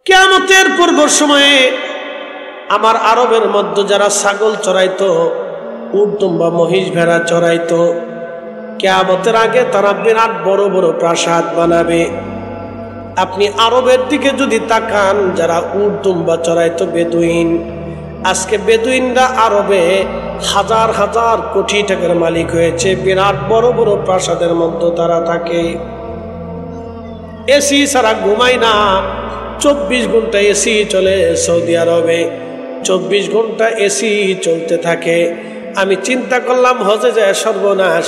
কিয়ামতের পূর্ব সময়ে আমার আরবের মধ্যে যারা ছাগল চড়াইতো, উট দুম্বা মহিষ ভেড়া চড়াইতো, কিয়ামতের আগে তারা বিরাট বড় বড় প্রাসাদ বানাবে। আপনি আরবের দিকে যদি তাকান, যারা উট দুম্বা চড়াইতো বেদুইন, আজকে বেদুইনরা আরবে হাজার হাজার কোটি টাকার মালিক হয়েছে। বিরাট বড় বড় প্রাসাদের মধ্যে তারা থাকে, এসি ছাড়া ঘুমায় না। 24 ঘন্টা এসি চলে সৌদি আরবে, 24 ঘন্টা এসি চলতে থাকে। আমি চিন্তা করলাম হজে যায় সর্বনাশ,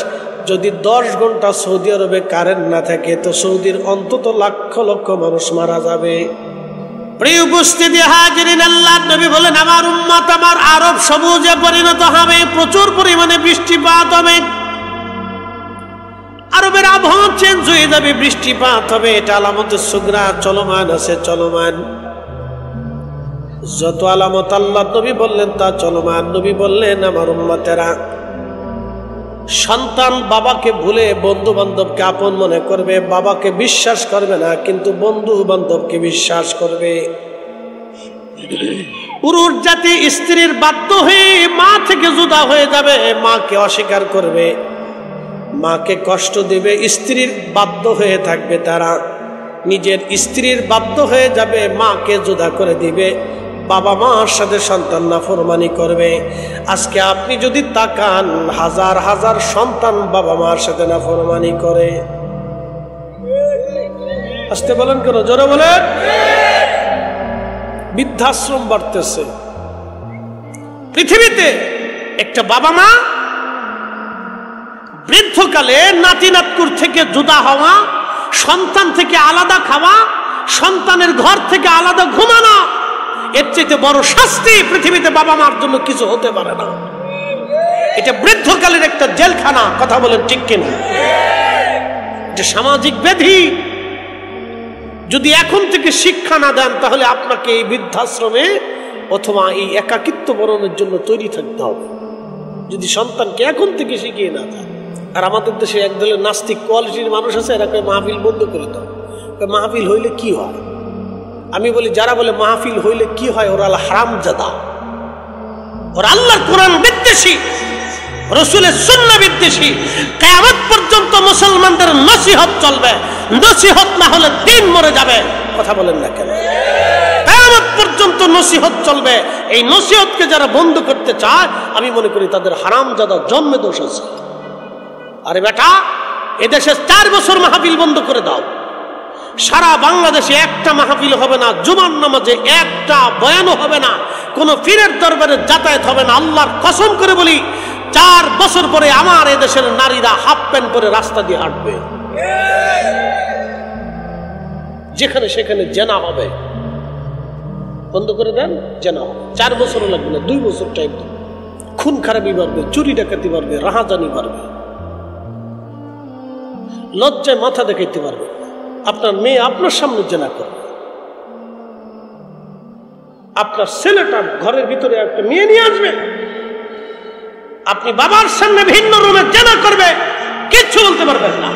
যদি 10 ঘন্টা সৌদি আরবে কারেন্ট না থাকে তো সৌদির অন্তত লক্ষ লক্ষ মানুষ মারা যাবে। প্রিয় উপস্থিতি হাজিরিন, আল্লাহর নবী বলেন আমার উম্মত আমার আরব সবুজে পরিণত হবে, প্রচুর পরিমাণে বৃষ্টিপাত হবে, আরবের আবহাওয়া চেঞ্জ হয়ে যাবে, বৃষ্টিপাত হবে। এটা আলামতের সুগরা চলমান আছে, চলমান। যত আলামত আল্লাহ নবী বললেন তা চলমান। নবী বললেন আমার উম্মতেরা, সন্তান বাবাকে ভুলে বন্ধু বান্ধবকে আপন মনে করবে, বাবাকে বিশ্বাস করবে না কিন্তু বন্ধু বান্ধবকে বিশ্বাস করবে। পুরুষ জাতি স্ত্রীর বাধ্য হয়ে মা থেকে জুদা হয়ে যাবে, মাকে অস্বীকার করবে, মাকে কষ্ট দেবে। স্ত্রীর বাধ্য হয়ে থাকবে, তারা নিজের স্ত্রীর বাধ্য হয়ে যাবে, মাকে জুদা করে দিবে, বাবা মার সাথে সন্তান নাফরমানি করবে। আজকে আপনি যদি তাকান, হাজার হাজার সন্তান বাবা মার সাথে নাফরমানি করে। আস্তে বলেন কেন, জোরে বলেন। বৃদ্ধাশ্রম বাড়তেছে পৃথিবীতে। একটা বাবা মা বৃদ্ধকালে নাতি নাতকুর থেকে জুদা হওয়া, সন্তান থেকে আলাদা খাওয়া, সন্তানের ঘর থেকে আলাদা ঘুমানো, এর চাইতে বড় শাস্তি পৃথিবীতে বাবা মার জন্য কিছু হতে পারে না। এটা বৃদ্ধকালের একটা জেলখানা, কথা বলেন ঠিক কিনা? এটা সামাজিক ব্যাধি। যদি এখন থেকে শিক্ষা না দেন তাহলে আপনাকে এই বৃদ্ধাশ্রমে অথবা এই একাকিত্ব বরণের জন্য তৈরি থাকতে হবে, যদি সন্তানকে এখন থেকে শিখিয়ে না দেন। আর আমাদের দেশে একদলের নাস্তিক কোয়ালিটির মানুষ আছে, এরা মাহফিল বন্ধ করে দাও। মাহফিল হইলে কি হয়? আমি বলি, যারা বলে মাহফিল হইলে কি হয়, ওরা হারামজাদা, ওরা আল্লাহর কোরআন বিদ্বেষী, রাসূলের সুন্নাহ বিদ্বেষী। কিয়ামত পর্যন্ত মুসলমানদের নসিহত চলবে, নসিহত না হলে দিন মরে যাবে। কথা বলেন না কেন? কিয়ামত পর্যন্ত নসিহত চলবে। এই নসিহতকে যারা বন্ধ করতে চায়, আমি মনে করি তাদের হারামজাদা জন্মে দোষ আছে। আরে বেটা, এদেশে 4 বছর মাহফিল বন্ধ করে দাও, সারা বাংলাদেশে একটা মাহফিল হবে না, জুমার নামাজে একটা বয়ানও হবে না, কোন পীরের দরবারে যাতায়াত হবে না। আল্লাহর কসম করে বলি, 4 বছর পরে আমার এদেশের নারীরা হাফ প্যান্ট পরে রাস্তা দিয়ে হাঁটবে। যেখানে সেখানে জেনা হবে, বন্ধ করে দেন, জেনা হবে। 4 বছরও লাগবে না, 2 বছর টাইম। খুন খারাপি বাড়বে, চুরি ডাকাতি বাড়বে, রাহাজানি বাড়বে, লজ্জায় মাথা দেখাইতে পারবে। আপনার মেয়ে আপনার সামনে জেনা করবে, আপনার ছেলেটা ঘরের ভিতরে একটা মেয়ে নিয়ে আসবে, আপনি বাবার সামনে ভিন্ন রুমে জেনা করবে, কিচ্ছু বলতে পারবেন না।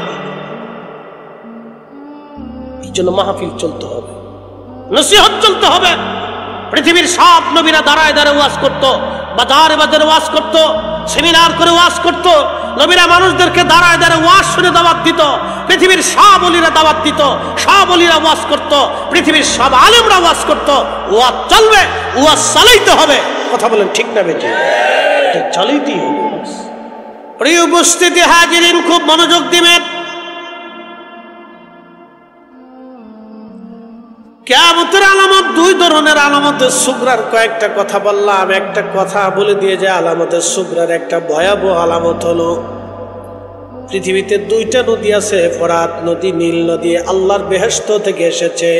এই জন্য মাহফিল চলতে হবে, নসিহত চলতে হবে। পৃথিবীর সব নবীরা দাঁড়ায় দাঁড়ায় ওয়াজ করতো, বাজারে বাজারে ওয়াজ করতো, সেমিনার করে ওয়াজ করতো। নবীরা মানুষদেরকে দাঁড়ায় দাঁড়ায় ওয়াজ শুনে দাওয়াত দিত। পৃথিবীর সব ওলিরা দাওয়াত দিত, সব ওলিরা ওয়াজ করতো, পৃথিবীর সব আলেমরা ওয়াজ করতো। ওয়াজ চলবে, ওয়াজ চালাইতে হবে। কথা বলেন ঠিক না বেটি? এটা চালাইতেই হবে। প্রিয় উপস্থিতি হাজিরিন, খুব মনোযোগ দিবেন। কিয়ামতের আলামত 2 ধরনের। আলামতের সুগরার কয়েকটা কথা বললাম, একটা কথা বলে দিয়ে যে আলামতের সুগরার একটা ভয়াবহ আলামত হলো, পৃথিবীতে 2টা নদী আছে, ফোরাত নদী, নীল নদী, আল্লাহর বেহেশত থেকে এসেছে।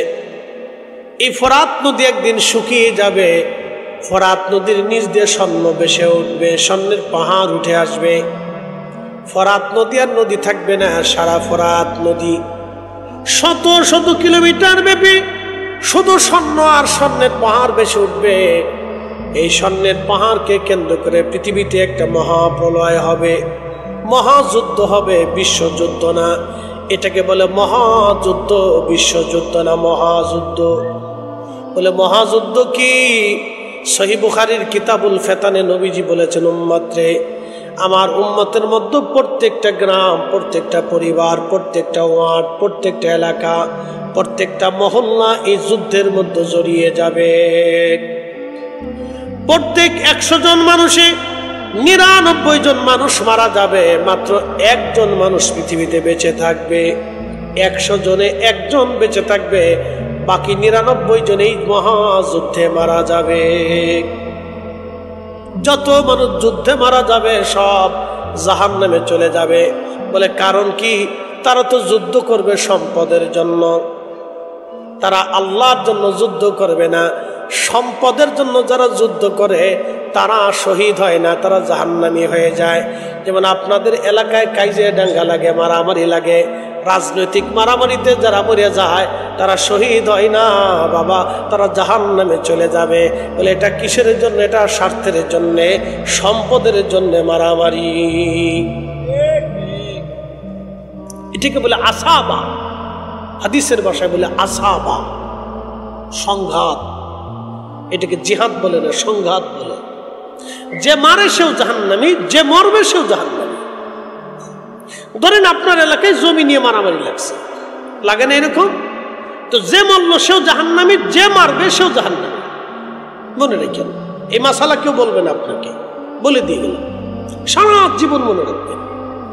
এই ফোরাত নদী একদিন শুকিয়ে যাবে, ফোরাত নদীর নিচ দিয়ে স্বর্ণ ভেসে উঠবে, স্বর্ণের পাহাড় উঠে আসবে। ফোরাত নদী আর নদী থাকবে না, সারা ফোরাত নদী শত শত কিলোমিটার ব্যাপী শুধু স্বর্ণ আর স্বর্ণের পাহাড় ভেসে উঠবে। এই স্বর্ণের পাহাড়কে কেন্দ্র করে পৃথিবীতে একটা মহাপ্রলয় হবে, মহাযুদ্ধ হবে। বিশ্বযুদ্ধ না, এটাকে বলে মহাযুদ্ধ, বিশ্বযুদ্ধ না, মহাযুদ্ধ। বলে মহাযুদ্ধ কি? সহিহ বুখারীর কিতাবুল ফিতানে নবীজি বলেছেন, উম্মত রে, আমার উম্মতের মধ্যে প্রত্যেকটা গ্রাম, প্রত্যেকটা পরিবার, প্রত্যেকটা ওয়ার্ড, প্রত্যেকটা এলাকা, প্রত্যেকটা মহল্লা এই যুদ্ধের মধ্যে জড়িয়ে যাবে। প্রত্যেক 100 জন মানুষে 99 জন মানুষ মারা যাবে, মাত্র 1 জন মানুষ পৃথিবীতে বেঁচে থাকবে। 100 জনে 1 জন বেঁচে থাকবে, বাকি 99 জন এই মহাযুদ্ধে মারা যাবে। যত মানুষ যুদ্ধে মারা যাবে সব জাহান্নামে চলে যাবে। বলে কারণ কি? তারা তো যুদ্ধ করবে সম্পদের জন্য, তারা আল্লাহর জন্য যুদ্ধ করবে না। সম্পদের জন্য যারা যুদ্ধ করে তারা শহীদ হয় না, তারা জাহান্নামী হয়ে যায়। যেমন আপনাদের এলাকায় কাইজে ডাঙ্গা লাগে, মারামারি লাগে, রাজনৈতিক মারামারিতে যারা মরে যায় তারা শহীদ হয় না বাবা, তারা জাহান্নামে চলে যাবে। বলে এটা কিসের জন্য? এটা স্বার্থের জন্য, সম্পদের জন্য মারামারি। এটাকে বলে আসাবা, হাদিসের ভাষায় বলে আসাবা, সংঘাত। এটাকে জিহাদ বলে না, সংঘাত বলে। যে মারে সেও জাহান্নামী, যে মরবে সেও জাহান্নামী। ধরেন আপনার এলাকায় জমি নিয়ে মারামারি লাগছে, লাগে না এরকম? তো যে মরল সেও জাহান্নামী, যে মারবে সেও জাহান্নামী। মনে রাখেন, এই মাসালা কেউ বলবেন আপনাকে, বলে দিয়ে গেলাম, সারা জীবন মনে রাখবেন।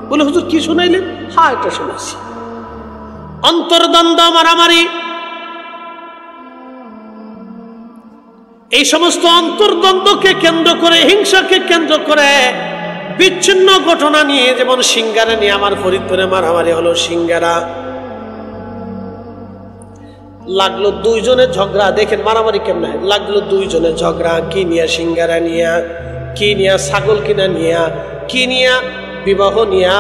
বলে হুজুর কি শোনাইলেন? হ্যাঁ এটা শোনাইছি। অন্তর্দ্বন্দ্ব, মারামারি, এই সমস্ত অন্তর্দ্বন্দ্বকে কেন্দ্র করে, হিংসাকে কেন্দ্র করে বিচ্ছিন্ন ঘটনা নিয়ে, যেমন সিঙ্গারা নিয়ে আমার ফরিদপুরে মারামারি হলো। সিঙ্গারা লাগলো 2 জনের ঝগড়া। দেখেন মারামারি কেমন হয়, লাগলো 2 জনের ঝগড়া। কি নিয়ে? সিঙ্গারা নিয়া। কি নিয়া? ছাগল কিনা নিয়া। কি নিয়া? বিবাহ নিয়া।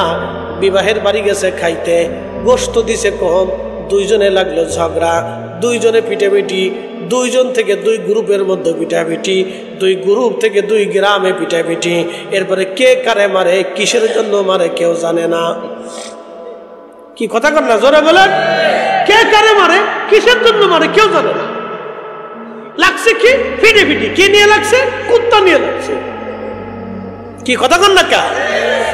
বিবাহের বাড়ি গেছে খাইতে, গোশত দিছে কম, 2 জনে লাগলো ঝগড়া, 2 জনে পিটাপিটি, 2 জন থেকে 2 গ্রুপের মধ্যে পিটাপিটি, 2 গ্রুপ থেকে 2 গ্রামে পিটাপিটি। এরপরে কে কারে মারে, কিসের জন্য মারে কেউ জানে না। কি কথা কর না, জোরে বলেন। কে কারে মারে, কিসের জন্য মারে কেউ জানে না। লাগছে কি? পিটাপিটি। কি নিয়ে লাগছে? কুত্তা নিয়ে লাগছে। কি কথা কর না কা?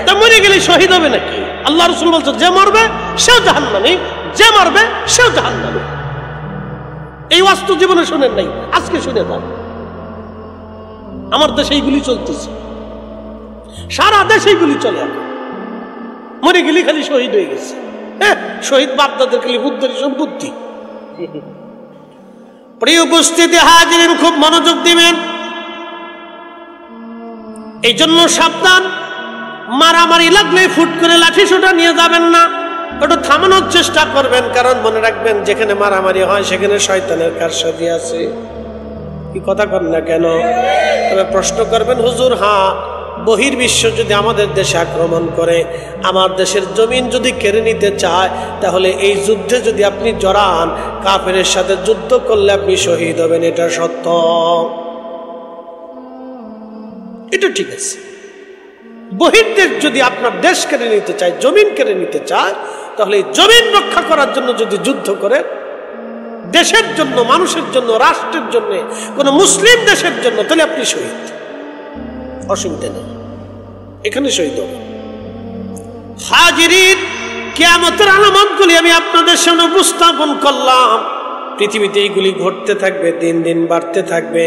তা মরে গেলে শহীদ হবে নাকি? আল্লাহ রাসূল বলছে যে মরবে সেও জাহান্নামী, যে মারবে সেও জাহান্নামী। এই বাস্তু জীবনে শোনেন নাই, আজকে শুনে থাক। আমার দেশে এইগুলি চলতেছে, সারা দেশে এইগুলি চলে। মরে গেলি খালি শহীদ হয়ে গেছে। হ্যাঁ, শহীদ বাপদাদের খালি বুদ্ধের সম্পত্তি। প্রিয় উপস্থিতি হাজিরিন, খুব মনোযোগ দিবেন। এই জন্য সাবধান, মারামারি লাগলে ফুট করে লাঠি সোটা নিয়ে যাবেন না, ওটা থামানোর চেষ্টা করবেন। কারণ মনে রাখবেন, যেখানে মারামারি হয় সেখানে শয়তানের কারসাজি আছে। কি কথা কর না কেন? তবে প্রশ্ন করবেন, হুজুর হ্যাঁ, বহির্বিশ্ব যদি আমাদের দেশে আক্রমণ করে, আমার দেশের জমিন যদি কেড়ে নিতে চায়, তাহলে এই যুদ্ধে যদি আপনি জড়ান, কাফেরের সাথে যুদ্ধ করলে আপনি শহীদ হবেন, এটা সত্য। এটা ঠিক আছে। বহির্দেশ যদি আপনার দেশ কেড়ে নিতে চায়, জমিন কেড়ে নিতে চায়, তাহলে জমিন রক্ষা করার জন্য যদি যুদ্ধ করে, দেশের জন্য, মানুষের জন্য, রাষ্ট্রের জন্য, কোন মুসলিম দেশের জন্য, তাহলে আপনি শহীদ, অসুবিধা নেই, এখানে শহীদ হবে। হাজিরিন, কিয়ামতের আলামতগুলি আমি আপনাদের সামনে উপস্থাপন করলাম। পৃথিবীতে এইগুলি ঘটতে থাকবে, দিন দিন বাড়তে থাকবে।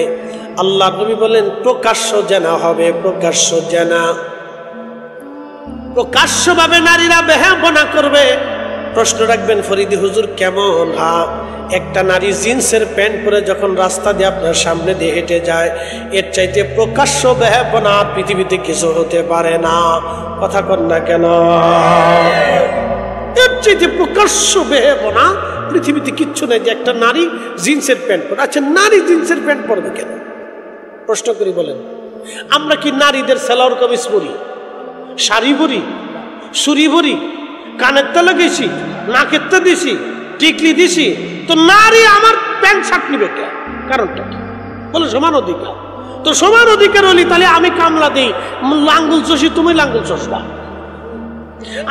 আল্লাহ নবী বলেন প্রকাশ্য জেনা হবে, প্রকাশ্য জেনা। প্রকাশ্যভাবে নারীরা বেহায়াপনা করবে। প্রশ্ন রাখবেন, ফরিদি হুজুর কেমন? হ্যাঁ, একটা নারী জিন্সের প্যান্ট পরে যখন রাস্তা দিয়ে আপনার সামনে দিয়ে হেঁটে যায়, এর চাইতে প্রকাশ্য বেহায়াপনা পৃথিবীতে কিছু হতে পারে না। কথা কন না কেন? এর চাইতে প্রকাশ্য বেহায়াপনা পৃথিবীতে কিচ্ছু নেই, যে একটা নারী জিন্সের প্যান্ট পরে। আচ্ছা, নারী জিন্সের প্যান্ট পরবে কেন? প্রশ্ন করি, বলেন। আমরা কি নারীদের সালোয়ার কামিজ পরি, শাড়ি পরি, চুড়ি পরি, কানের তলা গেছি, নাকের তো দিছি, টিকলি দিছি, তো নারী আমার প্যান্ট শার্ট নিবে কে? কারণটা কি? বলে সমান অধিকার। তো সমান অধিকার হলি তাহলে আমি কামলা দিই, লাঙ্গুল চষি, তুমি লাঙ্গুল চষবা।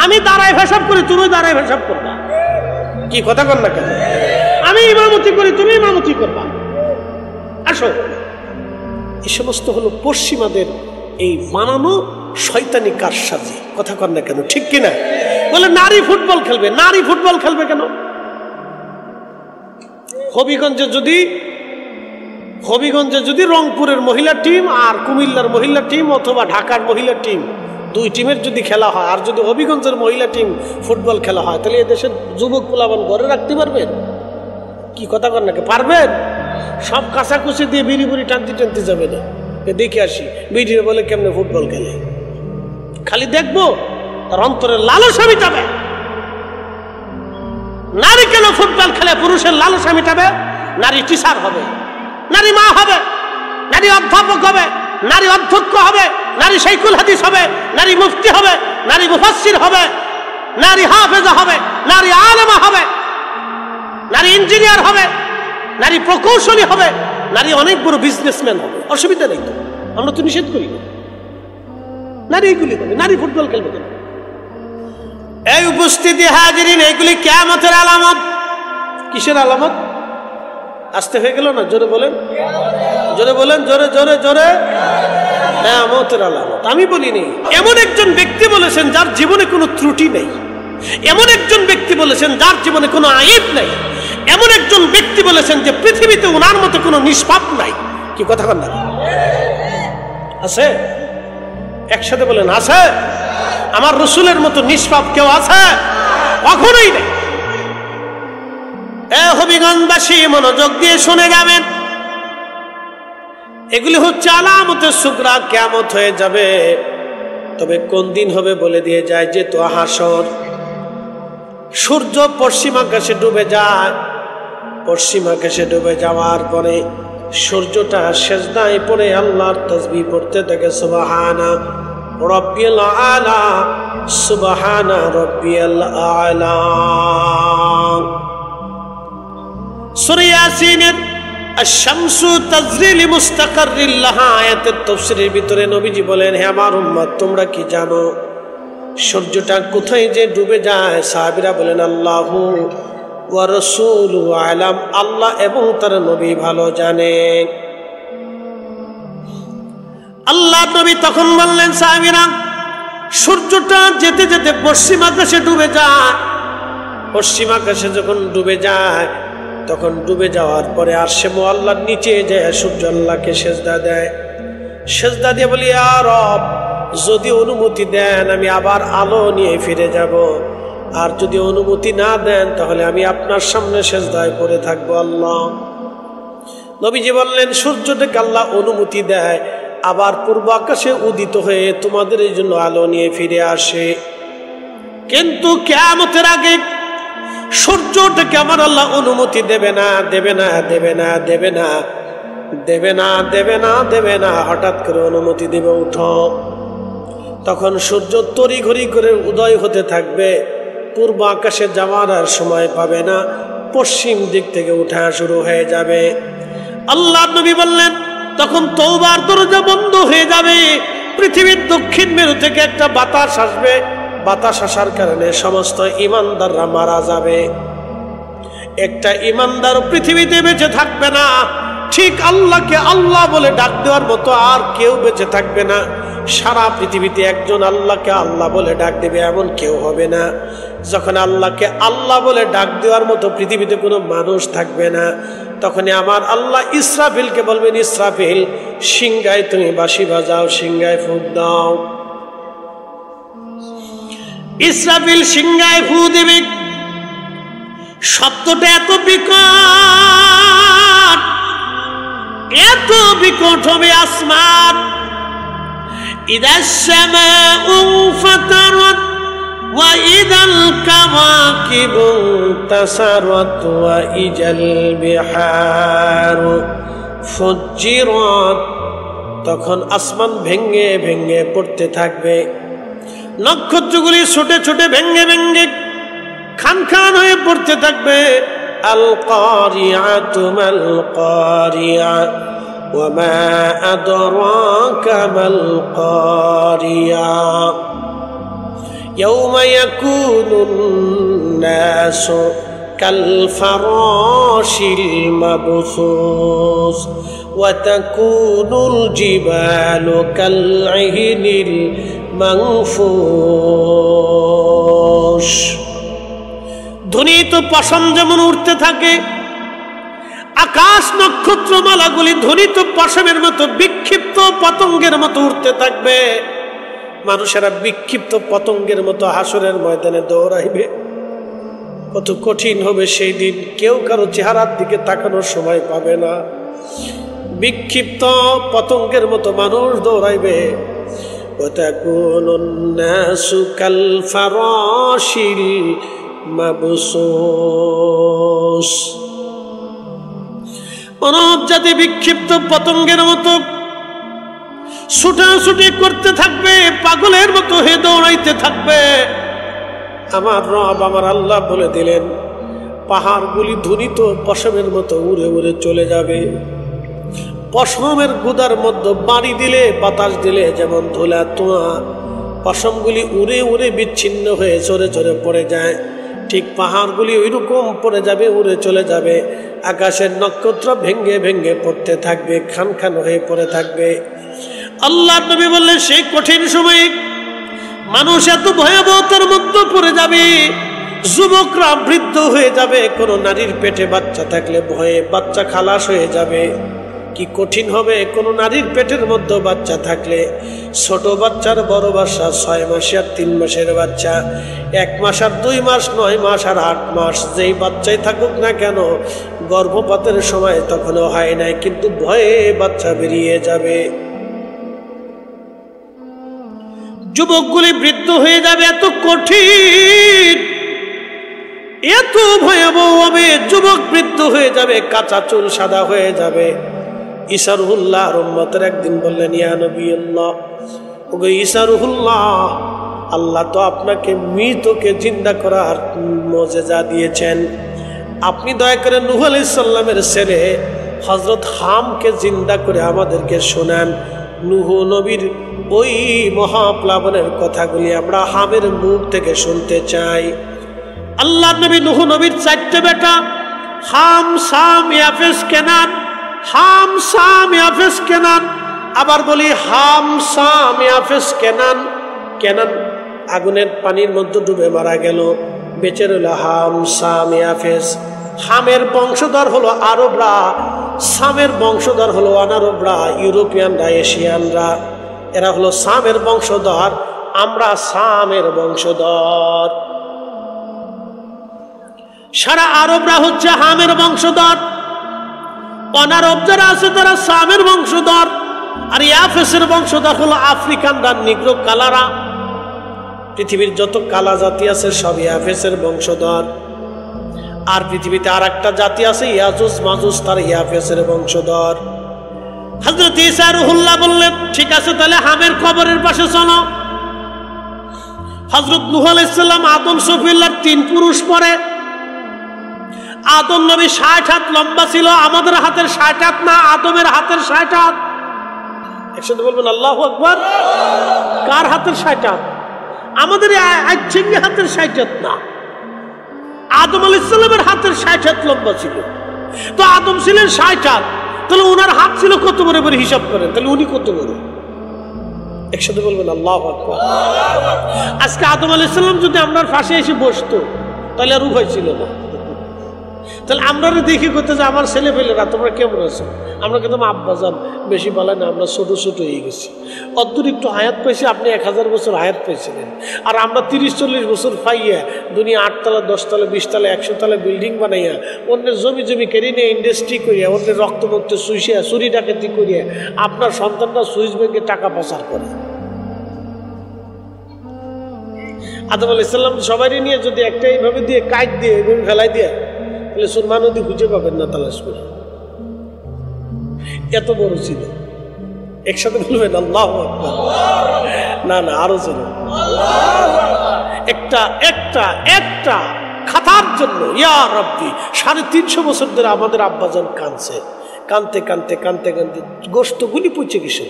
আমি দাঁড়ায় ভেসাব করি, তুমি দাঁড়ায় ভেসাব করবা। কি কথা কর না কেন? আমি ইমামতি করি, তুমি ইমামতি করবা। আসো। এই সমস্ত হলো পশ্চিমাদের এই বানানো শয়তানি কারসাজি। কথা কর না কেন, ঠিক কিনা? বলে নারী ফুটবল খেলবে। নারী ফুটবল খেলবে কেন? হবিগঞ্জে যদি রংপুরের মহিলা টিম আর কুমিল্লার মহিলা টিম অথবা ঢাকার মহিলা টিম, দুই টিমের যদি খেলা হয়, আর যদি হবিগঞ্জের মহিলা টিম ফুটবল খেলা হয়, তাহলে এদেশের যুবক পোলাপান ঘরে রাখতে পারবেন? কি কথা কর নাকি? পারবেন? সব কাঁচাকুচি দিয়ে বিড়ি বুড়ি টানতে যাবে না। দেখে আসি বিড়ির বলে কেমনে ফুটবল খেলে, খালি দেখবো, তার অন্তরের লালসা মিটাবে। নারী কেন ফুটবল খেলে? পুরুষের লালসা মিটাবে। নারী টিচার হবে, নারী মা হবে, নারী অধ্যাপক হবে, নারী অধ্যক্ষ হবে, নারী শাইখুল হাদিস হবে, নারী মুফতি হবে, নারী মুফাসসির হবে, নারী হাফেজা হবে, নারী আলেমা হবে, নারী ইঞ্জিনিয়ার হবে, নারী প্রকৌশলী হবে, নারী অনেক বড় বিজনেসম্যান হবে। অসুবিধা নেই তো, আমরা তো নিষেধ করি না। নারী এইগুলি হবে। নারী ফুটবল খেলবে কেন? এই উপস্থিতি হাজিরিন, এইগুলি কিয়ামতের আলামত। কিসের আলামত? আসতে হয়ে গেল না? জোরে বলেন, জোরে বলেন, জোরে জোরে জোরে। কিয়ামতের আলামত। আমি বলিনি। এমন একজন ব্যক্তি বলেছেন যার জীবনে কোনো ত্রুটি নেই। এমন একজন ব্যক্তি বলেছেন যার জীবনে কোনো আইব নেই। এমন একজন ব্যক্তি বলেছেন যে পৃথিবীতে ওনার মতো কোনো নিষ্পাপ নাই। কি কথা বল না? আছে? একসাথে বলেন, আছে? আমার রসুলের মতো নিষ্পাপ কেউ আছে? কখনোই নেই। হবিগঞ্জবাসী মনোযোগ দিয়ে শুনে যাবেন। এগুলি হচ্ছে আলামতের সুগরা। কিয়ামত হয়ে যাবে, তবে কোন দিন হবে বলে দিয়ে যায় যে তো হাসর। সূর্য পশ্চিম আকাশে ডুবে যায়। পশ্চিম আকাশে ডুবে যাওয়ার পরে সূর্যটা সেজদায় পড়ে আল্লাহর তাসবিহ পড়তে থাকে, সুবহানা রাব্বিয়াল আলা, সুবহানা রাব্বিয়াল আলা। সূরা ইয়াসিনের আশ-শামসু তাজরি লিমুস্তাকাররিল লাহা আয়াতের তাফসীরের ভিতরে নবীজি বলেন, হে আমার উম্মত, তোমরা কি জানো সূর্যটা কোথায় যে ডুবে যায়? সাহাবীরা বলেন, আল্লাহু ওয়া রাসূলু আলাম, আল্লাহ এবং তার নবী ভালো জানেন। আল্লাহ নবী তখন বললেন, সাহাবীরা, সূর্যটা যেতে যেতে পশ্চিম আকাশে ডুবে যায়। পশ্চিম আকাশে যখন ডুবে যায়, তখন ডুবে যাওয়ার পরে আরশে মুআল্লার নিচে যায় সূর্য আল্লাহকে সেজদা দেয়। সেজদা দিয়ে বলি, ইয়া রব, যদি অনুমতি দেন আমি আবার আলো নিয়ে ফিরে যাব, আর যদি অনুমতি না দেন তাহলে আমি আপনার সামনে সেজদায় পড়ে থাকবো আল্লাহ। নবীজি বললেন, সূর্যটাকে আল্লাহ অনুমতি দেয়, আবার পূর্ব আকাশে উদিত হয়ে তোমাদের এই জন্য আলো নিয়ে ফিরে আসে। কিন্তু কিয়ামতের আগে সূর্যটাকে আমার আল্লাহ অনুমতি দেবে না, দেবে না, দেবে না, দেবে না, দেবে না, দেবে না, দেবে না। হঠাৎ করে অনুমতি দেবে, উঠো। তখন সূর্য তড়িঘড়ি করে উদয় হতে থাকবে। পূর্ব আকাশে যাওয়ার আর সময় পাবে না, পশ্চিম দিক থেকে উঠা শুরু হয়ে যাবে। আল্লাহ নবী বললেন, তখন তওবার দরজা বন্ধ হয়ে যাবে। পৃথিবীর দক্ষিণ মেরু থেকে একটা বাতাস আসবে। বাতাস আসার কারণে সমস্ত ঈমানদাররা মারা যাবে। একটা ঈমানদার পৃথিবীতে বেঁচে থাকবে না। ঠিক আল্লাহকে আল্লাহ বলে ডাক দেওয়ার মতো আর কেউ বেঁচে থাকবে না। সারা পৃথিবীতে একজন আল্লাহকে আল্লাহ বলে ডাক দেবে এমন কেউ হবে না। যখন আল্লাহকে আল্লাহ বলে ডাক দেওয়ার মতো পৃথিবীতে কোনো মানুষ থাকবে না, তখনই আমার আল্লাহ ইসরাফিলকে বলবেন, ইসরাফিল, সিংহায় তুমি বাঁশি বাজাও, সিংহায় ফুঁক দাও। ইসরাফিল সিংহায় ফু দেবে। শব্দটা এত বিকট, এত বিকট হবে আসমান। ইদাস সামাউ ফাতারাত ওয়া ইদাল কাওয়াকিবু তাসারাত ওয়া ইজাল বিহারু ফুজ্জিরাত। তখন আসমান ভেঙে ভেঙে পড়তে থাকবে। নক্ষত্রগুলি ছোটে ছোটে ভেঙে ভেঙে খান খান হয়ে পড়তে থাকবে। আল কারিআতু মাল কারিআ ওয়া মা আদরাকা মাল কারিআ ইয়াউমা ইয়াকুনুন নাসু কালফারাশিল মাবসুস ওয়া তাকুনুল জিবালু কালইহনিল মানফুশ। ধ্বনিত পশম যেমন উঠতে থাকে, আকাশ নক্ষত্রমালাগুলি ধ্বনিত পশমের মতো বিক্ষিপ্ত পতঙ্গের মতো উঠতে থাকবে। মানুষেরা বিক্ষিপ্ত পতঙ্গের মতো হাসরের ময়দানে দৌড়াইবে। কত কঠিন হবে সেই দিন, কেউ কারো চেহারার দিকে তাকানোর সময় পাবে না। বিক্ষিপ্ত পতঙ্গের মতো মানুষ দৌড়াইবে। ওয়াতাকুনুন নাসু কালফারাশিল মাবসুস। মানব জাতি বিক্ষিপ্ত পতঙ্গের মতো ছুটাছুটি করতে থাকবে, পাগলের মতো হয়ে দৌড়াইতে থাকবে। আমার রব আমার আল্লাহ বলে দিলেন, পাহাড়গুলি ধ্বনিত পশমের মতো উড়ে উড়ে চলে যাবে। পশমের গুদার মধ্যে বাড়ি দিলে, বাতাস দিলে যেমন ধুলা ধোঁয়া পশমগুলি উড়ে উড়ে বিচ্ছিন্ন হয়ে চড়ে চড়ে পড়ে যায়, ঠিক পাহাড়গুলি ওইরকম পড়ে যাবে, উড়ে চলে যাবে। আকাশের নক্ষত্র ভেঙ্গে ভেঙ্গে পড়তে থাকবে, খান খান হয়ে পড়ে থাকবে। আল্লাহ নবী বললেন, সেই কঠিন সময়ে মানুষ এত ভয়াবহতার মধ্যে পড়ে যাবে, যুবকরা বৃদ্ধ হয়ে যাবে। কোন নারীর পেটে বাচ্চা থাকলে ভয়ে বাচ্চা খালাস হয়ে যাবে। কি কঠিন হবে কোন নারীর পেটের মধ্যে বাচ্চা থাকলে। ছোট বাচ্চার বড় বাচ্চা, 6 মাস আর 3 মাসের বাচ্চা, 1 মাস আর 2 মাস, 9 মাস আর 8 মাস, যেই বাচ্চাই থাকুক না কেন, গর্ভপাতের সময় তখনও হয় নাই, কিন্তু ভয়ে বাচ্চা বেরিয়ে যাবে। যুবকগুলি বৃদ্ধ হয়ে যাবে, এত কঠিন, এত ভয়াবহ হবে। যুবক বৃদ্ধ হয়ে যাবে, কাঁচা চুল সাদা হয়ে যাবে। ঈসা রুহুল্লাহ উম্মতের একদিন বললেন, ইয়া নবিয়্লাহ, ওগো ঈসা রুহুল্লাহ, আল্লাহ তো আপনাকে মৃতকে জিন্দা করার মুজিজা দিয়েছেন, আপনি দয়া করে নূহ আলাইহিস সালামের ছেলে হযরত হামকে জিন্দা করে আমাদেরকে শোনান। নূহ নবীর ওই মহাপ্লাবনের কথাগুলি আমরা হামের মুখ থেকে শুনতে চাই। আল্লাহ নবী নূহ নবীর 4টে বেটা, হাম, সাম, ইয়াফেস, কেনান। হাম, সাম, ইয়াফেস, কেনান। আবার বলি হাম, সাম, ইয়াফেস, কেনান। কেনান আগুনের পানির মধ্যে ডুবে মারা গেল, বেঁচে রইল হাম, সাম, ইয়াফেস। হামের বংশধর হলো আরবরা, সামের বংশধর হলো অনারবরা, ইউরোপিয়ানরা, এশিয়ানরা। এরা হলো সামের বংশধর, আমরা সামের বংশধর। সারা আরবরা হচ্ছে হামের বংশধর, অনারব যারা আছে তারা সামের বংশধর, আর ইয়াফেসের বংশধর হলো আফ্রিকানরা, নিগ্রো কালারা। পৃথিবীর যত কালা জাতি আছে সব ইয়াফেসের বংশধর। আর পৃথিবীতে আর একটা জাতি আছে ইয়াজুজ মাজুজ, তার ইয়াফেসের বংশধর। হযরত ঈসা রুহুল্লাহ বললেন, ঠিক আছে তাহলে হামের কবরের পাশে চলো। হযরত নূহ আলাইহিস সালাম, আদম, সফিউল্লাহ 3 পুরুষ পরে। আদম নবী 60 হাত লম্বা ছিল, আমাদের হাতের 60 হাত না, আদমের হাতের 60 হাত। একসাথে বলবেন আল্লাহু আকবার। কার হাতের 60 হাত? আমাদের আইছিঙ্গি হাতের 60 হাত না, আদম আলাইহিস সালামের হাতের 60 হাত লম্বা ছিল। তো আদম ছিলেন 60 হাত, তাহলে ওনার হাত ছিল কত বড় বড় হিসাব করেন, তাহলে উনি কত বড়? একসাথে বলবেন আল্লাহু আকবার। আজকে আদম আলাইহিস সালাম যদি আপনার পাশে এসে বসতো তাহলে আর উভয় ছিল না। তাহলে আমরা দেখি করতে যে আমার ছেলে পেলেরা তোমরা কেমন আছো, আমরা কিন্তু আব্বা যান বেশি বলেন না, আমরা ছোট ছোট হয়ে গেছি। অদ্দূর একটু হায়াত পাইছি, আপনি 1000 বছর হায়াত পাইছিলেন, আর আমরা 30-40 বছর পাইয়া দুনিয়া 8 তলা 10 তলা 20 তলা 100 তলা বিল্ডিং বানাইয়া, অন্যের জমি জমি কেড়ে নিয়ে ইন্ডাস্ট্রি করিয়া, অন্যের রক্তমুক্ত সুইসিয়া চুরি ডাকাতি করিয়া আপনার সন্তানরা সুইস ব্যাংকে টাকা পাচার করে। আদম আলাইহিস সালাম সবারই নিয়ে যদি একটা এইভাবে দিয়ে কাইট দিয়ে এইভাবে ফেলাই দিয়ে, তাহলে সুরমা নদী খুঁজে পাবেন না তালাশ করে, এত বড় ছিল। একসাথে বলবেন আল্লাহু আকবার। না না, আরো ছিল। একটা একটা একটা খাতার জন্য ইয়া রাব্বি 350 বছর ধরে আমাদের আব্বাজান কাঁদছে, কানতে কানতে কানতে কানতে গোশত গুলি পচে গেছে।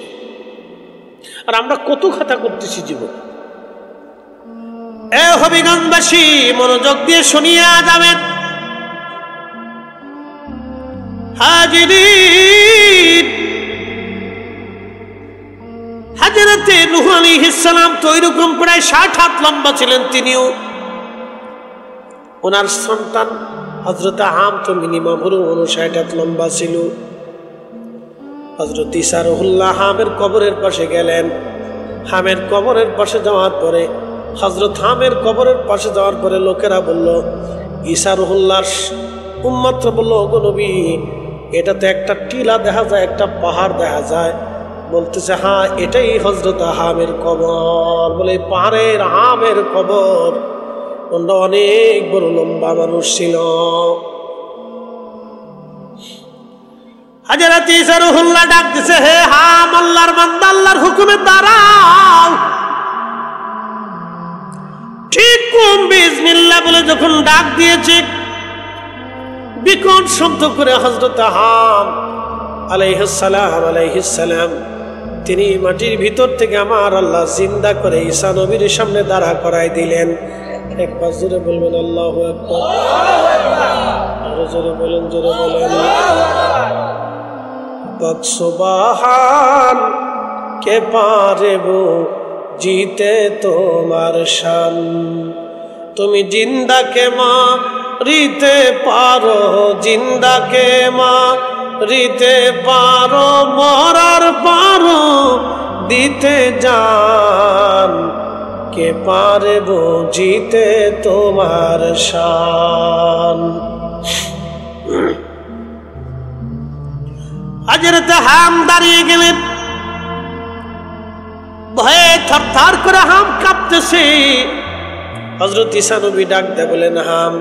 আর আমরা কত খাতা করতেছি জীবন। এ হবিগঞ্জবাসী মনোযোগ দিয়ে শুনিয়া যাবেন, হাজিরিন, হযরতে নূহ আলাইহিস সালাম তো এরকম প্রায় 60 হাত লম্বা ছিলেন তিনিও। ওনার সন্তান হযরত হাম তো মিনিমাম হলো 59 হাত লম্বা ছিল। হযরত ঈসা রুহুল্লাহ হামের কবরের পাশে গেলেন। হামের কবরের পাশে যাওয়ার পরে হযরত হামের কবরের পাশে যাওয়ার পরে লোকেরা বলল, ঈসা রুহুল্লাহর উম্মতরা বলল, ওগো নবী, এটাতে একটা টিলা দেখা যায়, একটা পাহাড় দেখা যায়। বলতেছে, হ্যাঁ এটাই হযরত হামের কবর। বলে পাহাড়ের হামের কবর। ওনারা অনেক বড় লম্বা মানুষ ছিল। হযরত ঈসা রুহুল্লাহ ডাক দিছে, হে হাম, আল্লাহর বান্দা, আল্লাহর হুকুমে দাঁড়াও। ঠিক কুম বিসমিল্লাহ বলে যখন ডাক দিয়েছে, বিকট শব্দ করে হযরত হাম আলাইহিস সালাম তিনি মাটির ভিতর থেকে আমার আল্লাহ জিন্দা করে ঈসা নবীর সামনে দাঁড়া করাই দিলেন। একবার জোরে বলবেন আল্লাহু আকবার। আরো জোরে বলেন, জোরে বলেন। পাক সুবহান কে পারেবো জিতে তোমার শান, তুমি জিন্দাকে মারিতে পারো, জিন্দাকে মারিতে পারো, মরার পারো দিতে জান, কে পারেবো জিতে তোমার শান। হযরত হাম দাঁড়িয়ে গেলেন। ভয়ে থরথর করে হাম কাঁপতেছে। হযরত ঈসা নবী ডাক দেয়, বলেন, হাম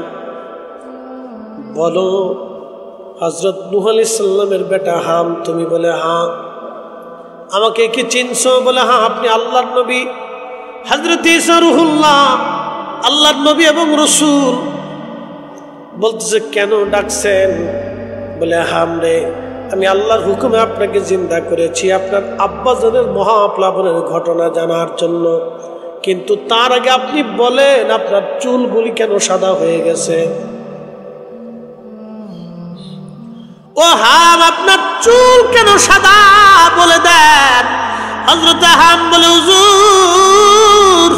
বলো, হযরত নূহ আলাইহিস সালামের বেটা হাম তুমি? বলে, হ্যাঁ। আমাকে কি চিনছো? বলে, হ্যাঁ, আপনি আল্লাহর নবী। হযরত ঈসা রুহুল্লাহ আল্লাহর নবী এবং রাসূল। বলতেছে, কেন ডাকছেন? বলে, হাম রে, আমি আল্লাহর হুকুমে আপনাকে জিন্দা করেছি আপনার আব্বাজানের মহাপ্লাবনের ঘটনা জানার জন্য। কিন্তু তার আগে আপনি বলেন, আপনার চুলগুলি কেন সাদা হয়ে গেছে? ও হাম, আপনার চুল কেন সাদা বলে দেন। হযরত হাম বলে, হুজুর,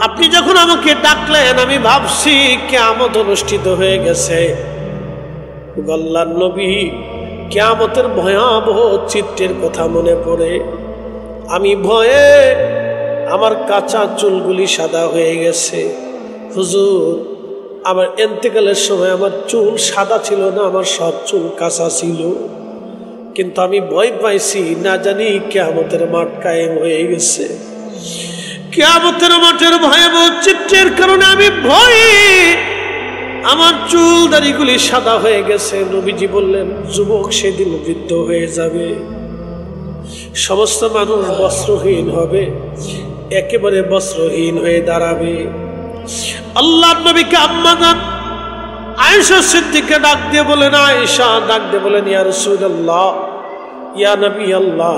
আপনি যখন আমাকে ডাকলেন আমি ভাবছি কিয়ামত অনুষ্ঠিত হয়ে গেছে। আল্লাহর নবী, কিয়ামতের ভয়াবহ চিত্রের কথা মনে পড়ে আমি ভয়ে আমার কাঁচা চুলগুলি সাদা হয়ে গেছে। হুজুর, আমার ইন্তেকালের সময় আমার চুল সাদা ছিল না, আমার সব চুল কাঁচা ছিল। কিন্তু আমি ভয় পাইছি, না জানি কিয়ামতের মাঠ কায়েম হয়ে গেছে। কিয়ামতের মাঠের ভয়াবহ চিত্রের কারণে আমি ভয়ে আমার চুল দাড়িগুলি সাদা হয়ে গেছে। নবীজি বললেন, যুবক সেদিন বৃদ্ধ হয়ে যাবে, সমস্ত মানুষ বস্ত্রহীন হবে, একেবারে বস্ত্রহীন হয়ে দাঁড়াবে। আল্লাহর নবীকে আম্মা জান আয়েশা সিদ্দিকা ডাক দিয়ে বলেন, আয়েশা ডাক দিয়ে বলেন, ইয়া রাসূলুল্লাহ, ইয়া নবী আল্লাহ,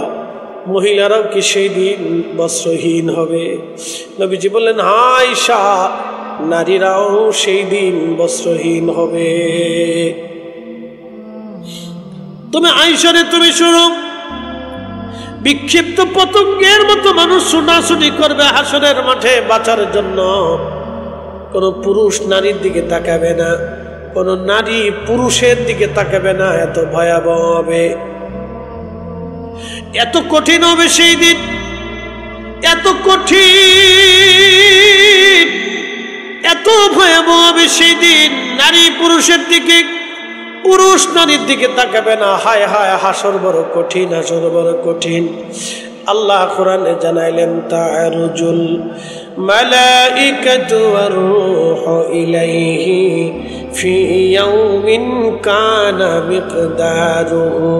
মহিলারাও কি সেই দিন বস্ত্রহীন হবে? নবীজি বললেন, হ্যাঁ আয়েশা, নারীরাও সেই দিন বস্ত্রহীন হবে। তুমি আয়েশারে তুমি শুনো, বিক্ষিপ্ত পতঙ্গের মতো মানুষ ছুটাছুটি করবে হাসরের মাঠে বাঁচার জন্য। কোন পুরুষ নারীর দিকে তাকাবে না, কোন নারী পুরুষের দিকে তাকাবে না। এত ভয়াবহ হবে, এত কঠিন হবে সেই দিন, এত কঠিন, এত ভয়াবহ হবে সেই দিন। নারী পুরুষের দিকে, পুরুষ নারীর দিকে তাকাবে না। হায় হায়, হাসর বড় কঠিন, হাসর বড় কঠিন। আল্লাহ কোরআনে জানাইলেন, তা'রুজুল মালাইকাতু ওয়ার রূহু ইলাইহি ফি ইয়াউমিন কানা মিকদারুহু